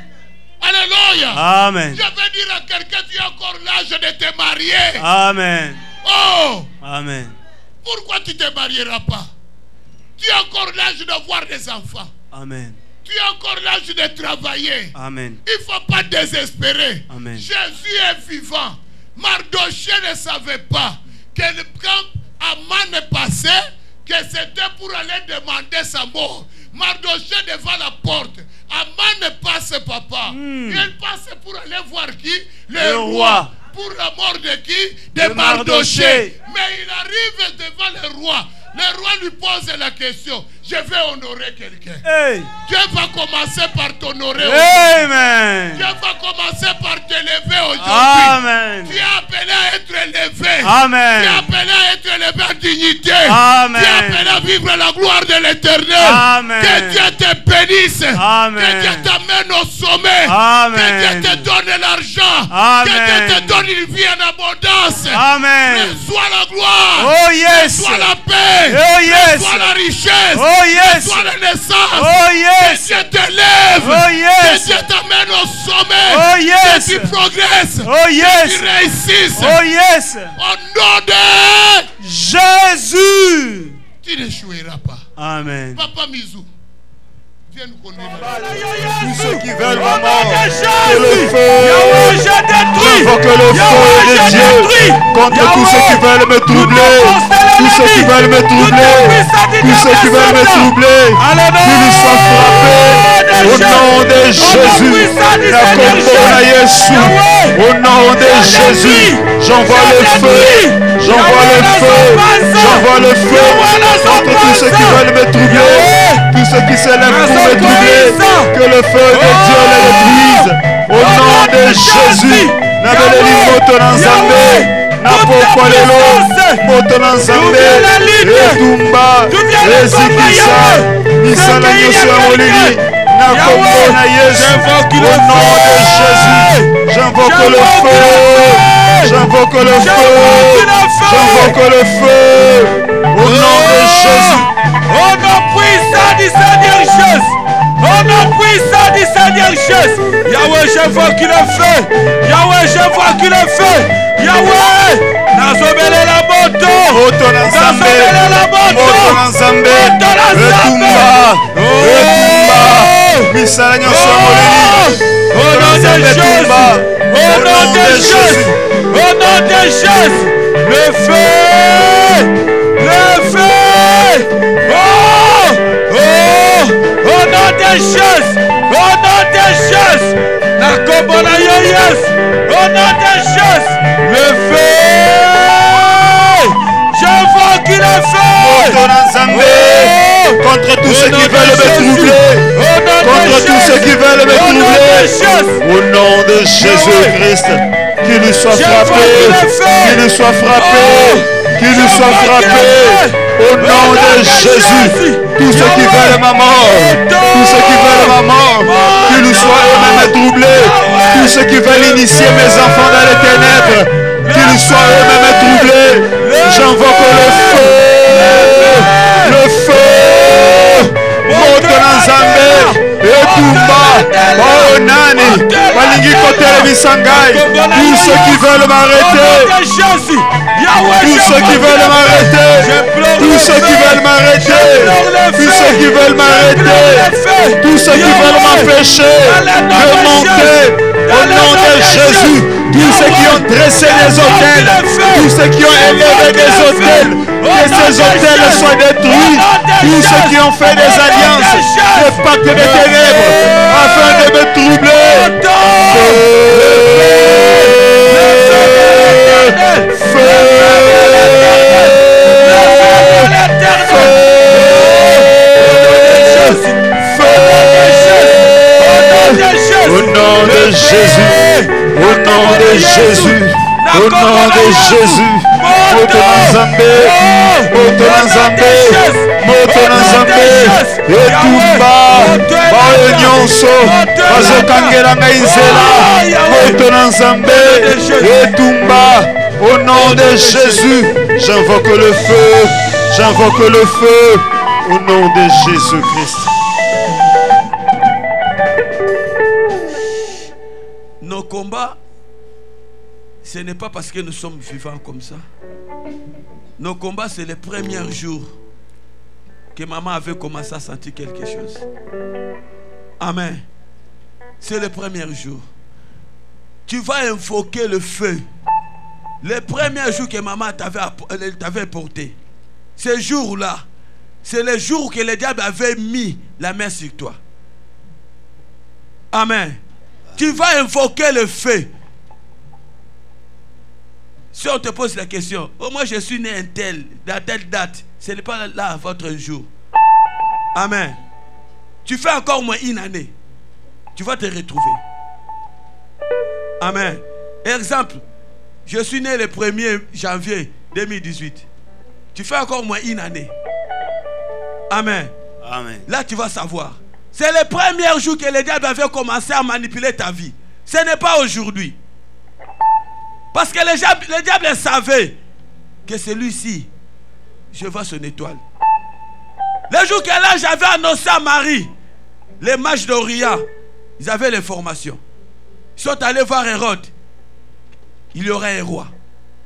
Alléluia. Amen. Je vais dire à quelqu'un, tu as encore l'âge de te marier. Amen. Oh. Amen. Pourquoi tu ne te marieras pas? Tu as encore l'âge d'avoir des enfants. Amen. Tu as encore l'âge de travailler. Amen. Il ne faut pas désespérer. Amen. Jésus est vivant. Mardoché ne savait pas que quand Aman est passé, que c'était pour aller demander sa mort. Mardoché devant la porte. Aman passe, papa. Il passe pour aller voir qui? Le roi. Pour la mort de qui? De Mardoché. Mais il arrive devant le roi. Le roi lui pose la question. Je vais honorer quelqu'un. Hey. Dieu va commencer par t'honorer. Amen. Dieu va commencer par t'élever aujourd'hui. Amen. Tu es appelé à être élevé. Amen. Tu es appelé à être élevé en dignité. Amen. Tu es appelé à vivre la gloire de l'Éternel. Amen. Que Dieu te bénisse. Amen. Que Dieu t'amène au sommet. Amen. Que Dieu te donne l'argent. Amen. Que Dieu te donne une vie en abondance. Amen. Reçois la gloire. Oh yes. Reçois la paix. Oh yes. Reçois la richesse. Oh yes. Reçois la naissance. Oh yes. Que Dieu t'élève. Oh yes. Que Dieu t'amène au sommet. Oh yes. Que tu progresses. Oh yes. Que tu réussisses. Oh yes. Au nom de Jésus. tu n'échoueras pas. Amen. Papa Mizou, viens nous conduire. Tous ceux qui veulent ma mort, Que que le feu, j'invoque le feu de Dieu contre tous ceux qui veulent me troubler, tous ceux qui veulent me troubler, tous ceux qui veulent me troubler, qu'ils soient frappés au nom de Jésus. Au nom de Jésus, j'envoie le feu, j'envoie le feu, j'envoie le feu contre tous ceux qui veulent me troubler, tous ceux qui se lèvent pour me troubler, que le feu de Dieu les détruise. Au nom de Jésus, n'abeleli moto na nzambe, na pokwa lelo, moto na nzambe, etumba, ezikisa, misala nyonso ya molili, na kombo na Yesu. Au nom de Jésus, j'invoque le feu, j'invoque le feu, j'invoque le feu. Au nom de Jésus. Au nom puissant du Seigneur Jésus. Au nom puissant du Seigneur Jésus. Yahweh, j'invoque le feu. Yahweh, j'invoque le feu. Yahweh, nazobele la moto. Moto na nzambe, moto na nzambe, etumba, etumba, misala nyonso ya molili. Au nom de Jésus. Au nom de Jésus. Au nom de Jésus. Le feu. Le feu. Oh, oh, au nom de Jésus, au nom de Jésus, la combo na yo Yesu, au nom de Jésus, le feu, j'invoque le feu, Moto na nzambe, contre tous ceux qui veulent me troubler, contre tous ceux qui veulent me troubler, au nom de Jésus-Christ, qu'il lui soit frappé, qu'il lui soit frappé, qu'il lui soit frappé, au nom de Jésus. Tous ceux qui veulent ma mort, tous ceux qui veulent ma mort, qu'ils nous soient eux-mêmes troublés, tous ceux qui veulent initier mes enfants dans les ténèbres, qu'ils soient eux-mêmes troublés. J'invoque le feu, moto na nzambe, etumba, oh nani, balingi kotela bisangai, tous ceux qui veulent m'arrêter, tous ceux qui veulent m'arrêter, tous ceux qui veulent m'arrêter, tous ceux qui veulent m'arrêter, tous ceux qui veulent m'empêcher de monter, au nom de Jésus, tous ceux qui ont dressé des autels, tous ceux qui ont élevé des autels, que ces autels soient détruits, tous ceux qui ont fait des alliances, des pactes de ténèbres, afin de me troubler. Au nom de Jésus, au nom de Jésus, au nom de Jésus, moto na nzambe, moto na nzambe, moto na nzambe, etumba, baoyo nyonso bazokangela ngai nzela, moto na nzambe, etumba, au nom de Jésus, j'invoque le feu, j'invoque le feu, au nom de Jésus-Christ. Nos combats, ce n'est pas parce que nous sommes vivants comme ça. Nos combats, c'est les premiers jours que maman avait commencé à sentir quelque chose. Amen. C'est le premier jour. Tu vas invoquer le feu. Les premiers jours que maman t'avait porté, ces jours-là, c'est les jours que le diable avait mis la main sur toi. Amen. Tu vas invoquer le feu. Si on te pose la question, oh, moi je suis né un tel, à telle date, ce n'est pas là votre jour. Amen. Tu fais encore moins une année, tu vas te retrouver. Amen. Exemple, je suis né le 1er janvier 2018. Tu fais encore moins une année. Amen. Amen. Là, tu vas savoir. C'est le premier jour que le diable avait commencé à manipuler ta vie. Ce n'est pas aujourd'hui. Parce que le diable savait que celui-ci, je vois son étoile. Le jour que là, j'avais annoncé à Marie, les mages d'Orient, ils avaient l'information. Ils sont allés voir Hérode. Il y aurait un roi.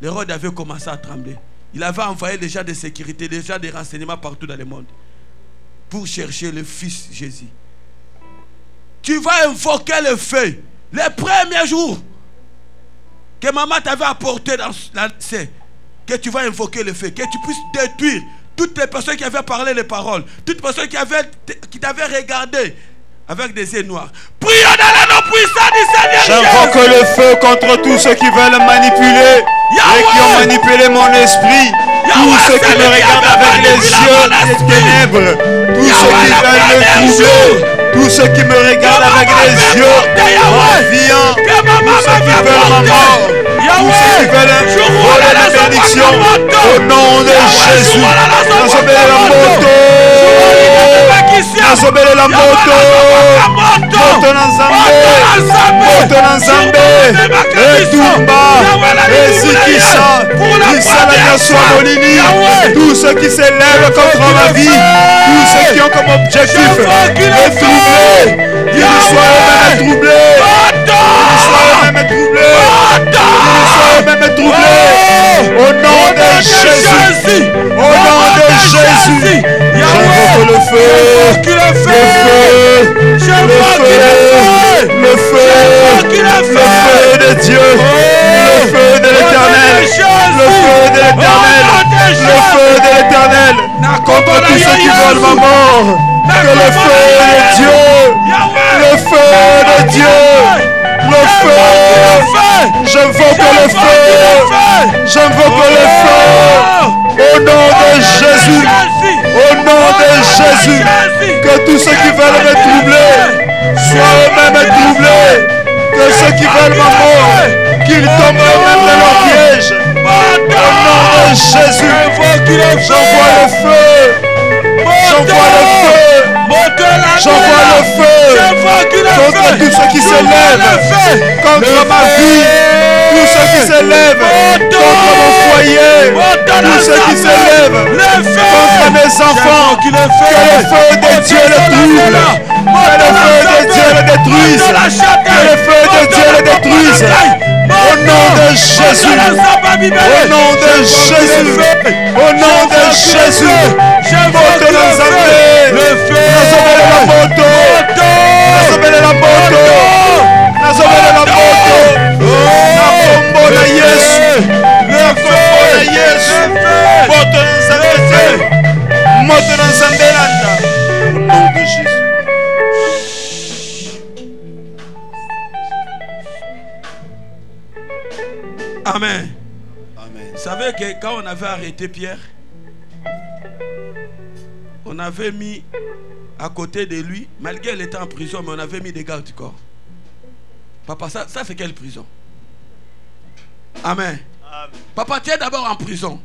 Hérode avait commencé à trembler. Il avait envoyé des gens de sécurité, des gens de renseignements partout dans le monde pour chercher le fils Jésus. Tu vas invoquer le feu. Les premiers jours que maman t'avait apporté dans la scène, que tu vas invoquer le feu, que tu puisses détruire toutes les personnes qui avaient parlé les paroles, toutes les personnes qui t'avaient regardé avec des yeux noirs. Prions dans le nom puissant du Seigneur. J'invoque le feu contre tous ceux qui veulent manipuler et qui ont manipulé mon esprit. Tous ceux qui me regardent avec les yeux des ténèbres, tous ceux qui veulent me troubler, tous ceux qui me regardent avec les yeux enviants, tous ceux qui veulent ma mort, tous ceux qui veulent voler la bénédiction, au nom de Jésus. Nazobele la moto, nazobele la moto, moto na Nzambe, etumba, ezikisa, lisala nyonso ya molini, tous ceux qui s'élèvent contre ma vie, tous ceux qui ont comme objectif de troubler, qu'ils soient eux-mêmes troublés, qu'ils soient eux-mêmes troublés, qu'ils soient eux-mêmes troublés, au nom de Jésus, au nom de Jésus, j'invoque le feu, le feu de Dieu, le feu de l'Éternel, le feu de l'Éternel, le feu de l'Éternel, contre tous ceux qui veulent ma mort, que le feu de Dieu, le feu de Dieu, le feu, j'invoque le feu, j'invoque le feu, au nom de Jésus, au nom de Jésus, que tous ceux qui veulent me troubler soient eux-mêmes troublés, que ceux qui veulent ma mort, qu'ils tombent eux-mêmes dans leur piège, au nom de Jésus, j'envoie le feu, j'envoie le feu, j'envoie le feu contre tous ceux qui s'élèvent contre ma vie, tous ceux qui s'élèvent contre mon foyer, tous ceux qui s'élèvent contre mes enfants, que le feu de Dieu le trouble, que le feu de Dieu le détruise, que le feu de Dieu le détruise, au nom de Jésus, au nom de Jésus, au nom de Jésus, moto na Nzambe, nazobele la moto, nazobele la moto, nazobele la moto, na kombo na Yesu, na kombo na Yesu, moto na Nzambe, moto na Nzambe landa, au nom de Jésus. Amen. Amen. Vous savez que quand on avait arrêté Pierre, on avait mis à côté de lui, malgré qu'il était en prison, mais on avait mis des gardes du corps. Papa, ça c'est quelle prison? Amen. Amen. Papa, tu es d'abord en prison,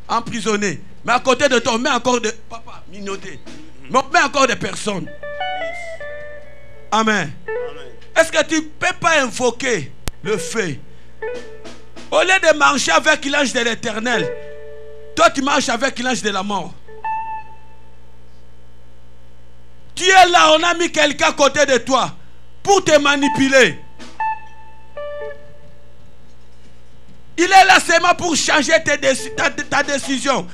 emprisonné, mais à côté de toi, on met encore de... Papa, minoté. Mais on met encore des personnes. Amen. Amen. Est-ce que tu ne peux pas invoquer le feu? Au lieu de marcher avec l'ange de l'Éternel, toi tu marches avec l'ange de la mort. Tu es là, on a mis quelqu'un à côté de toi pour te manipuler. Il est là seulement pour changer ta décision.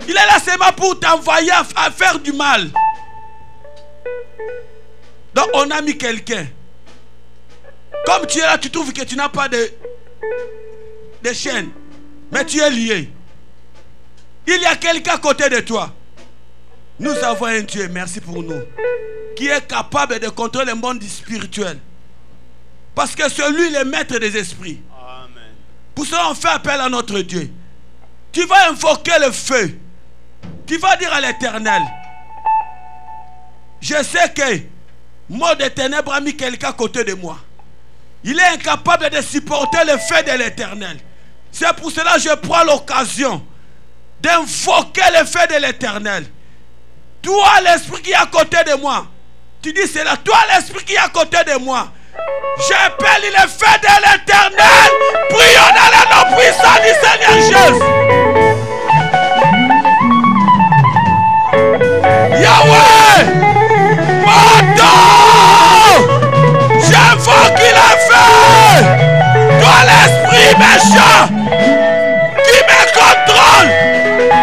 Il est là seulement pour t'envoyer à faire du mal. Donc on a mis quelqu'un. Comme tu es là, tu trouves que tu n'as pas de chaîne, mais tu es lié. Il y a quelqu'un à côté de toi. Nous avons un Dieu, merci pour nous, qui est capable de contrôler le monde spirituel. Parce que c'est lui le maître des esprits. Amen. Pour cela, on fait appel à notre Dieu. Tu vas invoquer le feu. Tu vas dire à l'Éternel, je sais que mot des ténèbres a mis quelqu'un à côté de moi. Il est incapable de supporter le feu de l'Éternel. C'est pour cela que je prends l'occasion d'invoquer le feu de l'Éternel. Toi, l'esprit qui est à côté de moi, tu dis cela, toi, l'esprit qui est à côté de moi, j'appelle le feu de l'Éternel. Prions dans le nom puissant du Seigneur Jésus. Yahweh, Moto, j'invoque le feu. Toi, l'esprit méchant qui me contrôle,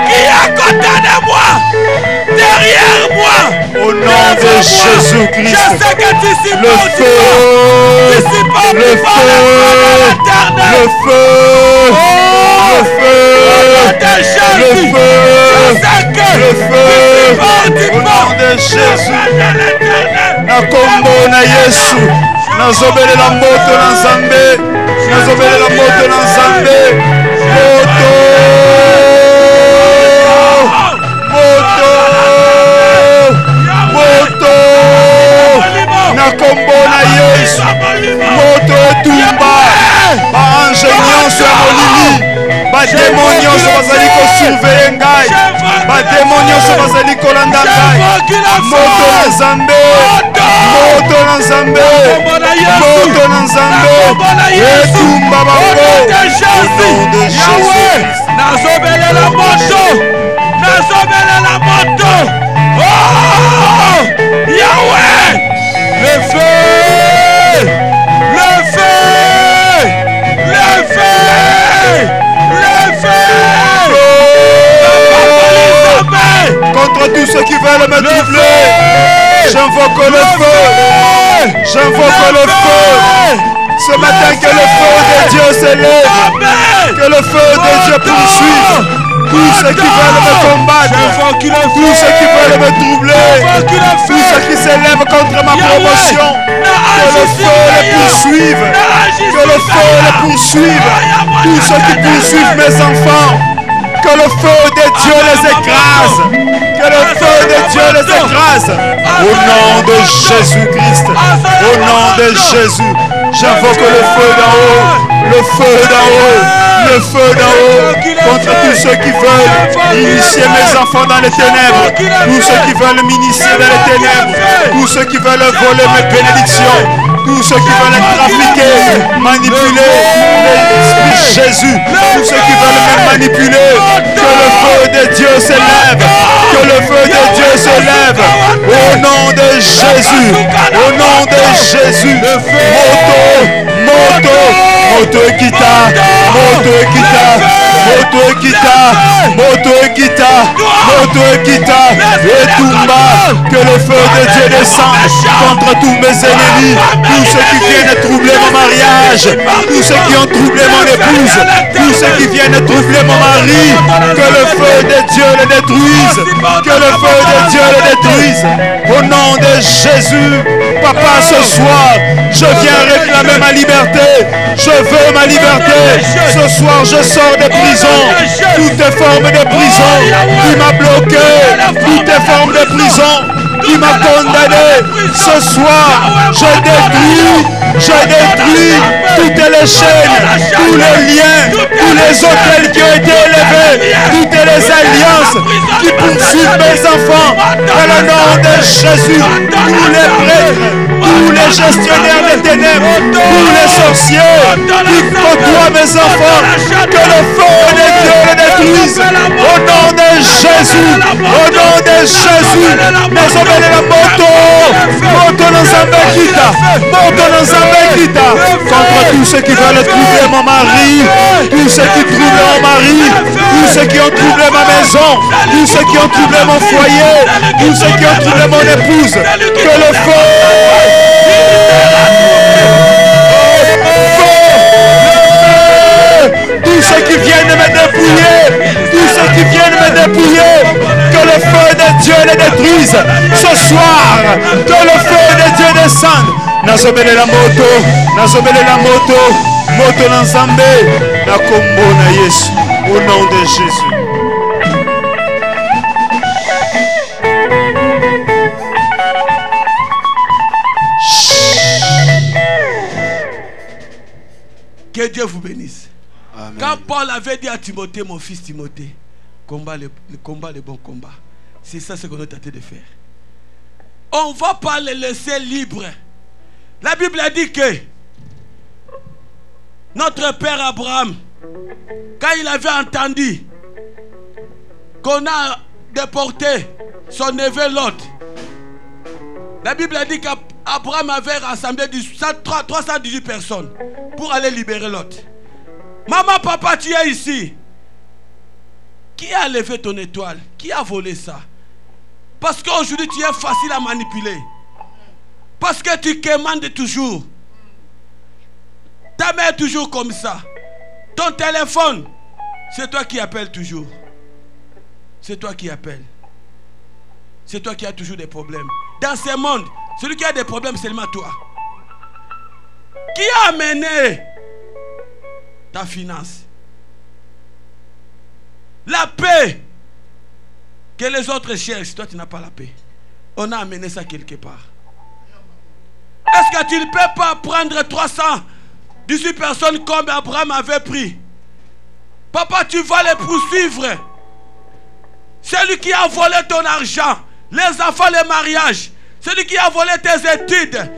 qui est à côté de moi, derrière moi. Au nom de Jésus-Christ. Je sais que tu supportes le feu, le feu, le feu, le feu, au nom de Jésus. Na kombo na Yesu, nazobelela moto na Nzambe, nazobelela moto na Nzambe, moto, moto, moto, na kombo na Yesu, moto etumba, ba ange nyonso ya molili, ba demo nyonso bazali kosurveille ngai, ba demo nyonso bazali kolanda ngai, moto na Nzambe, moto na Nzambe, moto na Nzambe, etumba bango, au nom de Jésus. Nazobelela moto, nazobelela moto. Oh, Yahweh, le feu, le feu, le feu, le feu. Contre tous ceux qui veulent me troubler, j'invoque le feu, j'invoque le feu. Ce matin, que le feu de Dieu s'élève, que le feu de Dieu poursuive tous ceux qui veulent me combattre, tous ceux qui veulent me troubler, tous ceux qui s'élèvent contre ma promotion. Que le feu les poursuive, que le feu les poursuive, tous ceux qui poursuivent mes enfants. Que le feu de Dieu les écrase. Que le feu de Dieu les écrase. Au nom de Jésus-Christ. Au nom de Jésus. J'invoque le feu d'en haut. Le feu d'en haut. Le feu d'en haut. Contre tous ceux qui veulent initier mes enfants dans les ténèbres. Tous ceux qui veulent m'initier dans les ténèbres. Tous ceux qui veulent voler mes bénédictions. Tous ceux qui veulent trafiquer, manipuler l'Esprit Jésus. Tous ceux qui veulent me manipuler. Que le feu de Dieu s'élève. Que le feu de Dieu s'élève. Au nom de Jésus. Au nom de Jésus. Moto, moto, moto Ekita, moto Ekita, moto Ekita, moto Ekita, moto Ekita. Et Tumba, que le feu de Dieu descende contre tous mes ennemis. Tous ceux qui viennent troubler mon mariage, tous ceux qui ont troublé mon épouse, tous ceux qui viennent troubler mon mari, que le feu de Dieu le détruise, que le feu de Dieu le détruise. Au nom de Jésus, Papa, ce soir, je viens réclamer ma liberté. Je veux ma liberté. Ce soir, je sors de prison. Toutes les formes de prison qui m'a bloqué, toutes les formes de prison qui m'a condamné. Ce soir, je détruis toutes les chaînes, tous les liens, tous les hôtels qui ont été élevés, toutes les alliances qui poursuivent mes enfants. Dans le nom de Jésus, tous les prêtres, tous les gestionnaires des ténèbres, tous les sorciers qui côtoient mes enfants, que le feu de Dieu les détruise. Au nom de Jésus, au nom de Jésus, nous avons la moto, moto dans Zambekita, moto dans Zambekita, contre tous ceux qui veulent troubler mon mari, tous ceux qui troublent mon mari, tous ceux qui ont troublé ma maison, tous ceux qui ont troublé mon foyer, tous ceux qui ont troublé mon épouse, que le feu, tous ceux qui viennent me dépouiller, tous ceux qui viennent me dépouiller, que le feu de Dieu les détruise. l'église. Ce soir, que le feu de Dieu descende. Nazobele la moto, moto na Nzambe, na kombo na Yesu, au nom de Jésus. Que Dieu vous bénisse. Amen. Quand Paul avait dit à Timothée, mon fils Timothée, combat le bon combat. C'est ça ce qu'on est tenté de faire. On ne va pas les laisser libres. La Bible a dit que notre père Abraham, quand il avait entendu qu'on a déporté son neveu Lot, la Bible a dit qu'Abraham avait rassemblé 318 personnes pour aller libérer Lot. Maman, papa, tu es ici. Qui a levé ton étoile? Qui a volé ça? Parce qu'aujourd'hui tu es facile à manipuler. Parce que tu commandes toujours. Ta mère est toujours comme ça. Ton téléphone, c'est toi qui appelles toujours. C'est toi qui appelles. C'est toi qui as toujours des problèmes. Dans ce monde, celui qui a des problèmes, c'est seulement toi. Qui a amené ta finance? La paix que les autres cherchent, toi tu n'as pas la paix. On a amené ça quelque part. Est-ce que tu ne peux pas prendre 318 personnes comme Abraham avait pris? Papa, tu vas les poursuivre. Celui qui a volé ton argent, les enfants, les mariages, celui qui a volé tes études,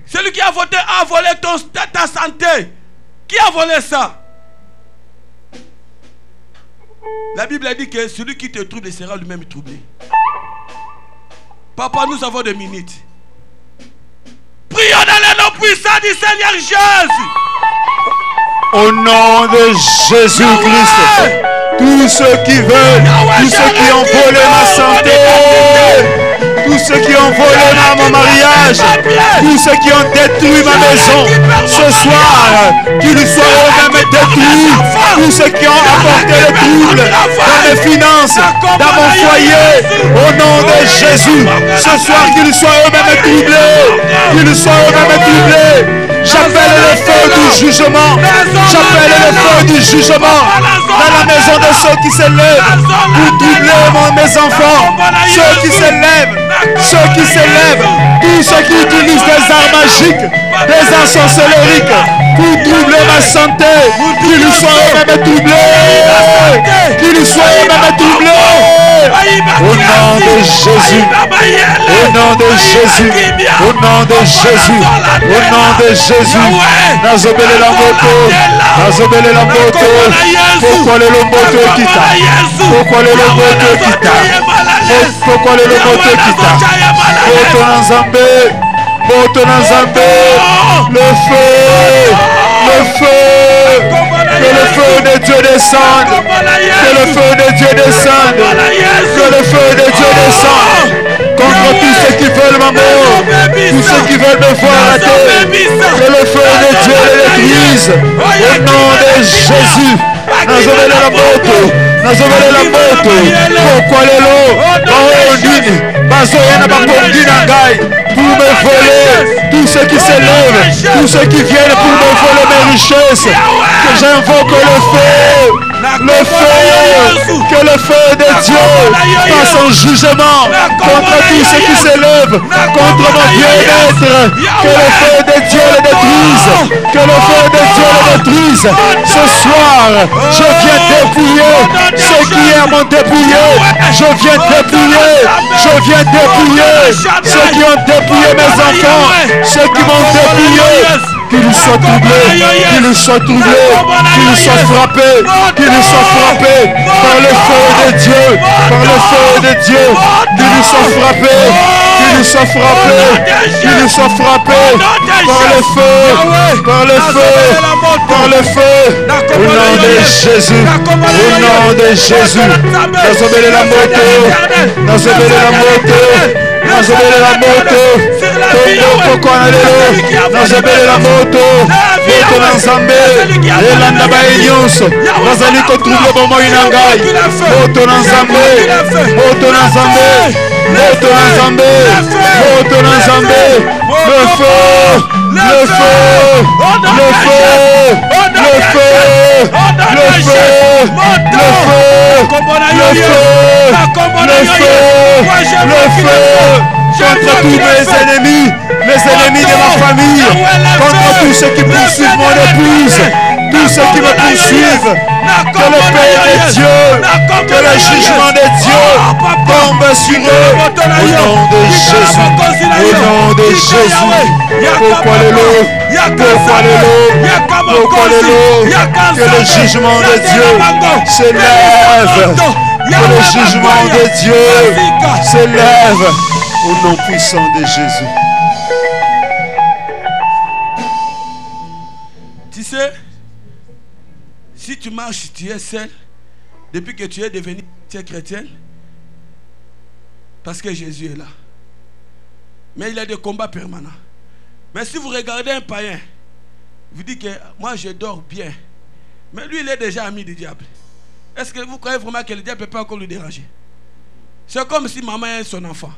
celui qui a volé ta santé, qui a volé ça? La Bible a dit que celui qui te trouble sera lui-même troublé. Papa, nous avons 2 minutes. Prions dans le nom puissant du Seigneur Jésus. Au nom de Jésus-Christ, tous ceux qui veulent, tous ceux qui ont volé ma santé, tous ceux qui ont volé mon mariage, tous ceux qui ont détruit ma maison, ce soir, qu'ils soient eux-mêmes détruits. Tous ceux qui ont apporté le trouble dans mes finances, dans mon foyer, au nom de Jésus, ce soir, qu'ils soient eux-mêmes troublés, qu'ils soient eux-mêmes troublés. J'appelle le feu du jugement. J'appelle le feu du jugement dans la maison de ceux qui s'élèvent pour troubler mes enfants. Ceux qui s'élèvent, tous ceux qui utilisent des arts magiques, des arts sorcelleriques pour troubler ma santé, qu'ils soient eux-mêmes troublés. Qu'ils soient eux-mêmes troublés. Au nom de Jésus, au nom de Jésus, au nom de Jésus, au nom de Jésus. Nazobele la moto, nazobele la moto. Pourquoi le moto quitta? Pourquoi le moto quitta? Pourquoi le moto quitta? Moto na Nzambe, moto na Nzambe. Le feu, le feu. Que le feu de Dieu descende. Que le feu de Dieu descende. Que le feu de Dieu descende. Contre tous ceux qui veulent ma mort, tous ceux qui veulent me voir rater, que le feu de Dieu les détruise. Au nom de Jésus, nazobele la moto, nazobele la moto. Pourquoi les lots, oh nini, bazoya na bakongi na ngai, pour me voler, tous ceux qui s'élèvent, tous ceux qui viennent pour me voler mes richesses, que j'invoque le feu, que le feu de Dieu fasse un jugement contre tous ceux qui s'élèvent, contre mon bien-être, que le feu de Dieu le détruise, que le feu de Dieu le détruise. Ce soir, je viens dépouiller ceux qui m'ont dépouillé, je viens dépouiller ceux qui ont dépouillé mes enfants, ceux qui m'ont dépouillé. Qu'ils soient troublés, qu'ils soient troublés, qu'ils soient frappés, qu'ils soient frappés par le feu de Dieu, par le feu de Dieu, qu'ils soient frappés, qu'ils soient frappés, qu'ils soient frappés par le feu, par le feu, par le feu, au nom de Jésus, au nom de Jésus. Nazobele la moto, nazobele la moto. nazobele la moto tondo pokona lelo nazobele la moto moto na nzambe elanda baye nyonso bazali kotrouble bomoi na ngai moto na nzambe moto na nzambe moto na nzambe moto na nzambe le feu le feu le feu le feu le feu le feu le feu le feu contre tous mes ennemis, les ennemis de ma famille, contre tous ceux qui poursuivent mon épouse, tous ceux qui me poursuivent, que le Père de Dieu, que le jugement de Dieu tombe sur eux, au nom de Jésus, au nom de Jésus. Pourquoi le loup, pourquoi le loup, pourquoi le loup, que le jugement de Dieu s'élève, que le jugement de Dieu s'élève. Au nom puissant de Jésus. Tu sais, si tu marches, tu es seul, depuis que tu es devenu chrétien, parce que Jésus est là. Mais il y a des combats permanents. Mais si vous regardez un païen, vous dites que moi je dors bien. Mais lui il est déjà ami du diable. Est-ce que vous croyez vraiment que le diable ne peut pas encore lui déranger? C'est comme si maman est son enfant.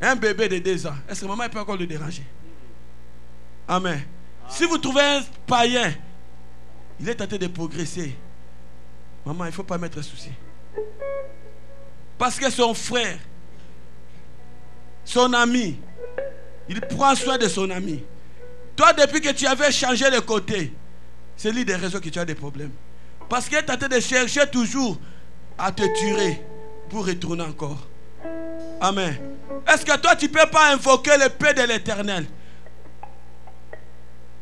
Un bébé de 2 ans. Est-ce que maman peut encore le déranger? Amen. Si vous trouvez un païen, il est tenté de progresser. Maman, il ne faut pas mettre souci. Parce que son frère, son ami, il prend soin de son ami. Toi, depuis que tu avais changé de côté, c'est lui des raisons que tu as des problèmes. Parce qu'il est tenté de chercher toujours à te tuer pour retourner encore. Amen. Est-ce que toi, tu ne peux pas invoquer le paix de l'Éternel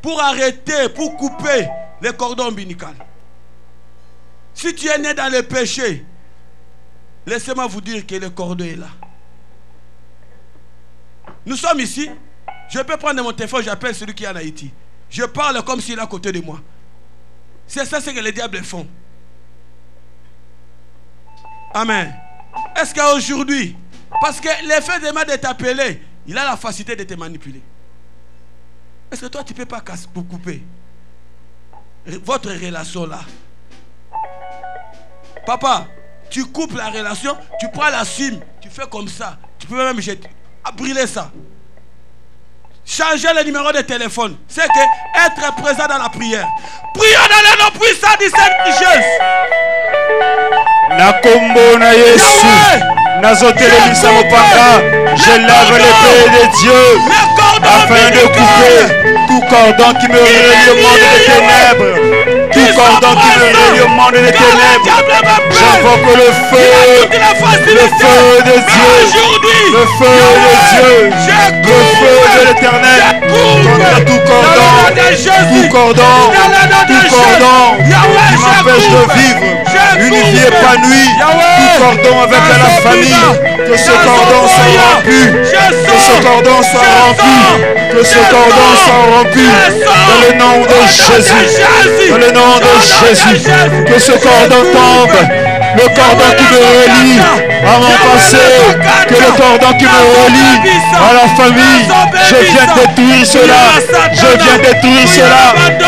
pour arrêter, pour couper le cordon ombilical? Si tu es né dans le péché, laissez-moi vous dire que le cordon est là. Nous sommes ici. Je peux prendre mon téléphone, j'appelle celui qui est en Haïti. Je parle comme s'il est à côté de moi. C'est ça ce que les diables font. Amen. Est-ce qu'aujourd'hui, parce que l'effet de mal de t'appeler, il a la facilité de te manipuler. Est-ce que toi tu ne peux pas couper votre relation là? Papa, tu coupes la relation, tu prends la cime, tu fais comme ça. Tu peux même jeter, brûler ça. Changer le numéro de téléphone. C'est que être présent dans la prière. Prions dans le nom puissant du Seigneur Jésus. Na kombo na Yesu, nazotelemisa mopaka, je lève l'épée de Dieu afin de couper tout cordon qui me relie au monde des ténèbres, tout cordon qui me relie au monde des ténèbres. J'invoque le feu de Dieu, le feu de Dieu, le feu de l'Éternel contre tout cordon qui m'empêche de vivre une vie épanouie, tout cordon avec la famille, que ce cordon soit rompu, que ce cordon soit rompu, que ce cordon soit rompu, dans le nom de Jésus, dans le nom de Jésus, que ce cordon tombe, le cordon qui me relie à mon passé, que le cordon qui me relie à la famille, je viens détruire cela, je viens détruire cela,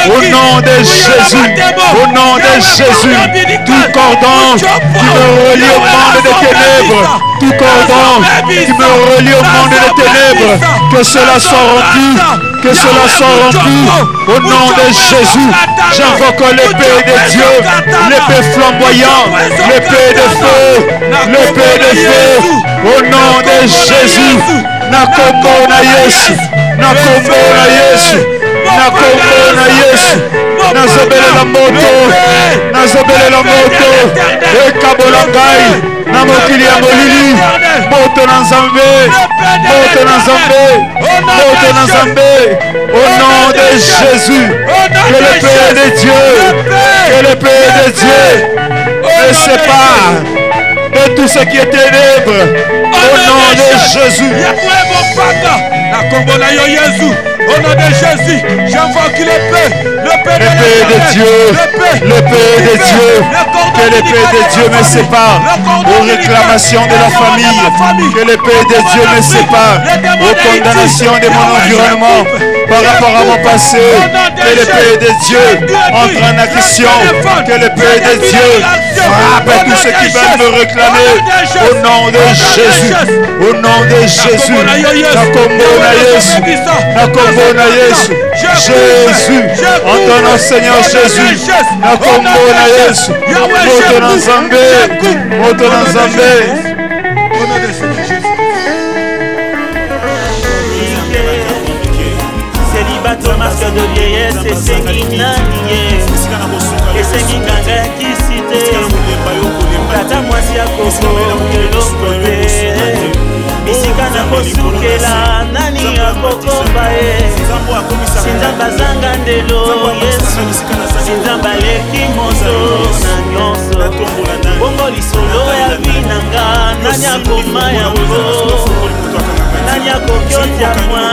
au nom de Jésus, au nom de Jésus, tout cordon qui me relie au monde des ténèbres, tout cordon qui me relie au monde des ténèbres, que cela soit rompu, que cela soit rompu, au nom de Jésus. J'invoque l'épée de Dieu, l'épée flamboyante, l'épée de feu, l'épée de feu, au nom de Jésus. Nakombo na Yesu, nakombo na Yesu, nakombo na Yesu, nazobele la moto, nazobele la moto, ekabola ngai, na mokili ya molili, moto na Nzambe, moto na Nzambe, moto na Nzambe, au nom de Jésus, que le Père de Dieu, que le Père de Dieu me sépare de tout ce qui est ténèbres, Au nom de Jésus. Au nom de Jésus, j'invoque l'épée de Dieu, l'épée de Dieu, que l'épée de Dieu me sépare aux réclamations de la famille, que l'épée de Dieu me sépare aux condamnations de mon environnement par rapport à mon passé, que l'épée de Dieu entre en action, que l'épée de Dieu frappe tous ceux qui veulent me réclamer au nom de Jésus, au nom de Jésus, Jésus, en ton nom Seigneur Jésus, Nakomona Yesu, Moto Nzambe, Moto Nzambe. Au nom de Jésus. Célibato, masque de vieillesse, et c'est Guinanié, et c'est Guinanga qui cité, Tata Mwasi à Koko, que l'on connaît. Bisika na kosukela nani akoko bae Sinzamba zanga ndelo Yesu Sinzamba leki moto na nyonso Bongo lisolo ya vinanga Nani akoma yango Nani akokyotia mwa